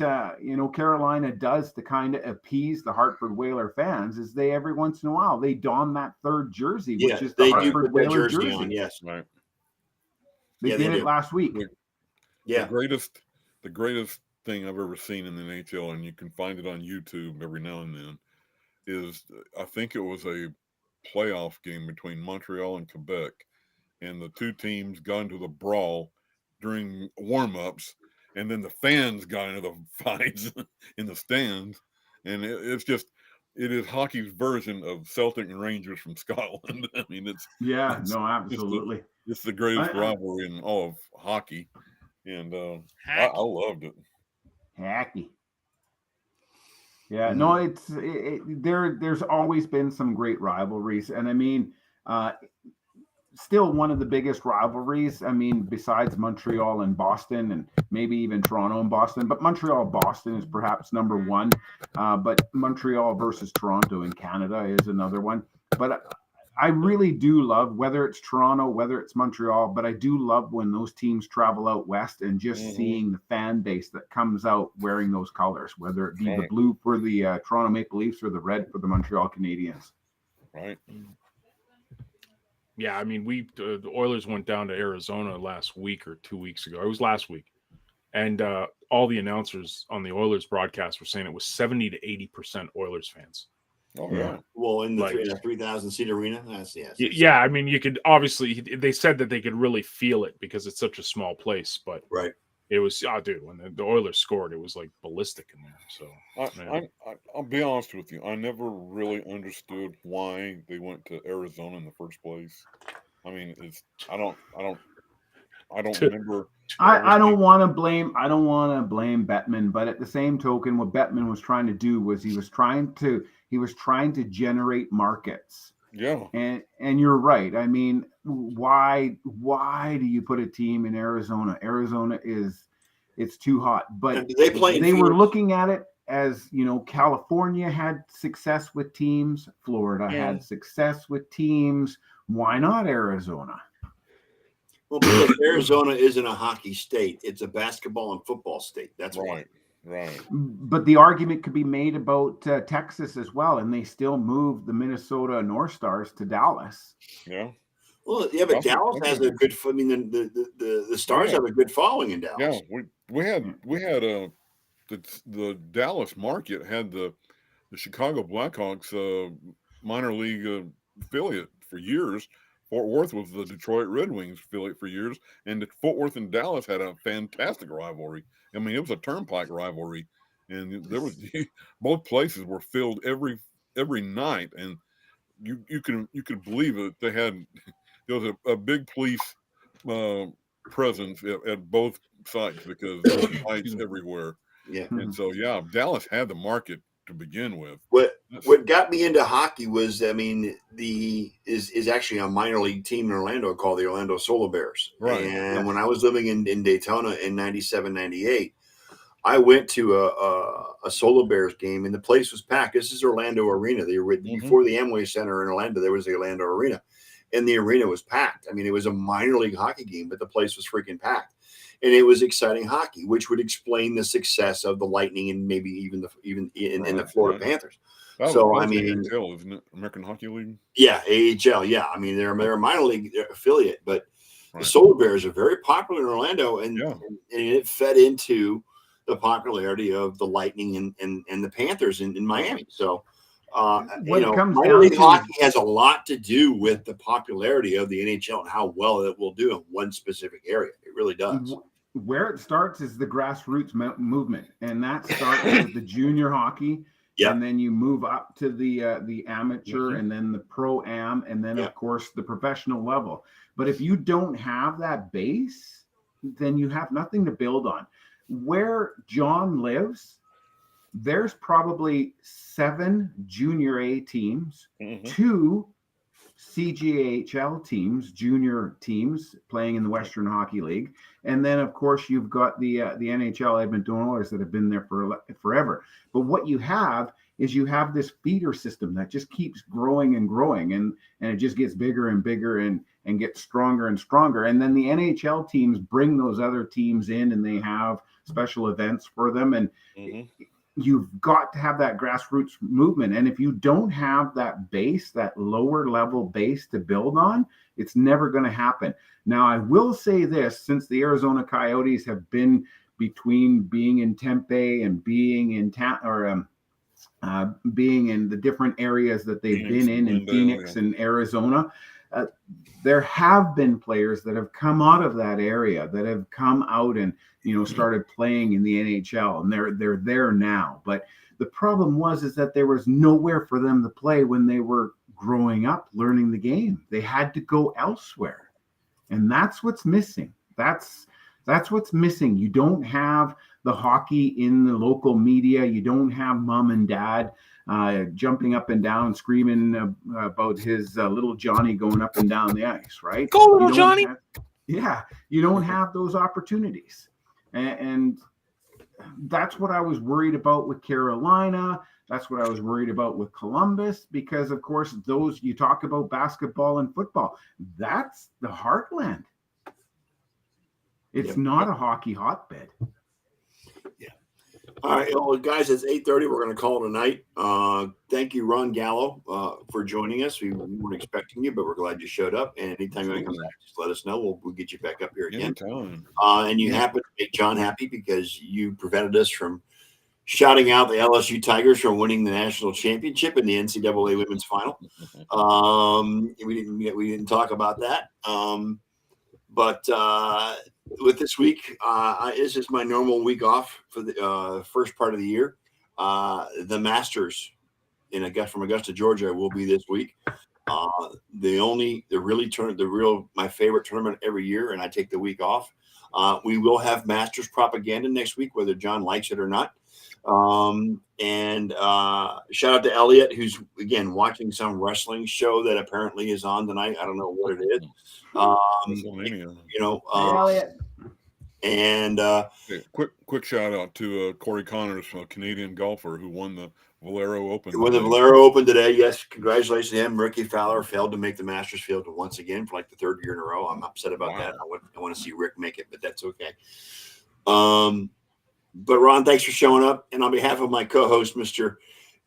Carolina does to kind of appease the Hartford Whaler fans is they every once in a while they don that third jersey, which is the Hartford Whaler jersey. On, yes, right. They did it last week. Yeah, the greatest thing I've ever seen in the NHL, and you can find it on YouTube every now and then, is I think it was a playoff game between Montreal and Quebec, and the two teams got into the brawl during warm-ups, and then the fans got into the fights in the stands, and it is hockey's version of Celtic and Rangers from Scotland. I mean, absolutely. It's the greatest rivalry in all of hockey, and I loved it. Hacky. Yeah, no, there's always been some great rivalries, and I mean, still one of the biggest rivalries. I mean, besides Montreal and Boston, and maybe even Toronto and Boston, but Montreal Boston is perhaps number one. But Montreal versus Toronto in Canada is another one. But I really do love, whether it's Toronto, whether it's Montreal, but I do love when those teams travel out west and just seeing the fan base that comes out wearing those colors, whether it be the blue for the Toronto Maple Leafs or the red for the Montreal Canadiens. Right. Yeah, I mean, the Oilers went down to Arizona last week or 2 weeks ago. It was last week. And all the announcers on the Oilers broadcast were saying it was 70 to 80% Oilers fans. Oh, yeah. Well, in the 3,000 seat arena, that's yes. Yeah, I mean, you could obviously. They said that they could really feel it because it's such a small place, but right. It was dude, when the Oilers scored, it was like ballistic in there. So I'll be honest with you, I never really understood why they went to Arizona in the first place. I mean, I don't remember. I don't want to blame Bettman, but at the same token, what Bettman was trying to do was he was trying to generate markets. Yeah. And you're right. I mean, why do you put a team in Arizona? Arizona it's too hot. But they were looking at it as, California had success with teams, Florida had success with teams. Why not Arizona? Well, because Arizona isn't a hockey state; it's a basketball and football state. That's right. Right. But the argument could be made about Texas as well, and they still moved the Minnesota North Stars to Dallas. Yeah. Well, yeah, but Dallas has a good. I mean, the Stars have a good following in Dallas. Yeah, we had the Dallas market had the Chicago Blackhawks minor league affiliate for years. Fort Worth was the Detroit Red Wings affiliate for years, and Fort Worth and Dallas had a fantastic rivalry. I mean, it was a turnpike rivalry, and there was both places were filled every night, and you could believe it. There was a big police presence at both sites because there were fights everywhere. Yeah, and so Dallas had the market to begin with. What got me into hockey was, I mean, is actually a minor league team in Orlando called the Orlando Solar Bears. Right. And when I was living in Daytona in 97, 98, I went to a Solar Bears game, and the place was packed. This is Orlando Arena. Before the Amway Center in Orlando, there was the Orlando Arena, and the arena was packed. I mean, it was a minor league hockey game, but the place was freaking packed. And it was exciting hockey, which would explain the success of the Lightning and maybe even in the Florida Panthers. So I mean, AHL, isn't it? American Hockey League. Yeah, AHL. Yeah, I mean they're a minor league affiliate, but the Solar Bears are very popular in Orlando, and it fed into the popularity of the Lightning and the Panthers in Miami. So minor league hockey has a lot to do with the popularity of the NHL and how well it will do in one specific area. It really does. Where it starts is the grassroots movement, and that starts with the junior hockey, and then you move up to the amateur, and then the pro-am, and then of course the professional level. But if you don't have that base, then you have nothing to build on. Where John lives, there's probably 7 junior A teams, 2 CJHL teams, junior teams playing in the Western Hockey League. And then, of course, you've got the NHL Edmonton Oilers that have been there for forever. But what you have is you have this feeder system that just keeps growing and growing, and it just gets bigger and bigger and gets stronger and stronger. And then the NHL teams bring those other teams in, and they have special events for them. And you've got to have that grassroots movement. And if you don't have that base, that lower level base to build on, it's never going to happen. Now, I will say this, since the Arizona Coyotes have been between being in Tempe and being in being in the different areas that they've been in Phoenix and Arizona, there have been players that have come out of that area, that have come out and started playing in the NHL, and they're there now. But the problem is that there was nowhere for them to play when they were growing up, learning the game. They had to go elsewhere, and that's what's missing. That's That's what's missing. You don't have the hockey in the local media. You don't have mom and dad jumping up and down, screaming about his little Johnny going up and down the ice, right? Go, little Johnny. You don't have those opportunities. And that's what I was worried about with Carolina. That's what I was worried about with Columbus, because, of course, those you talk about basketball and football. That's the heartland. It's not a hockey hotbed. Yeah. All right, well, guys, it's 8:30. We're going to call it a night. Thank you, Ron Gallo, for joining us. We weren't expecting you, but we're glad you showed up. And anytime you want to come back, just let us know. We'll get you back up here again. Anytime. And you happen to make John happy because you prevented us from shouting out the LSU Tigers from winning the national championship in the NCAA women's final. We didn't talk about that. But with this week, this is my normal week off for the first part of the year. The Masters from Augusta, Georgia, will be this week. My favorite tournament every year, and I take the week off. We will have Masters Propaganda next week, whether John likes it or not. And shout out to Eliot, who's again watching some wrestling show that apparently is on tonight. I don't know what it is. Eliot. And hey, quick shout out to Corey Connors, a Canadian golfer who won the Valero Open. He won the Valero Open today. Yes, congratulations to him. Ricky Fowler failed to make the Masters field once again for like the third year in a row. I'm upset about that. I want to see Rick make it, but that's okay. But Ron, thanks for showing up. And on behalf of my co-host, Mr.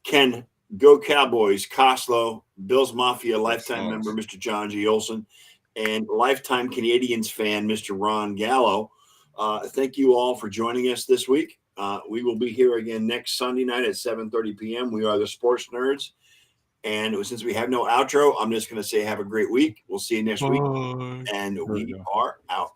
Ken Go Cowboys, Koslow, Bills Mafia lifetime member, Mr. John G. Olson, and lifetime Canadians fan, Mr. Ron Gallo, thank you all for joining us this week. We will be here again next Sunday night at 7:30 p.m. We are the Sports Nerds. And since we have no outro, I'm just going to say have a great week. We'll see you next week. And we are out.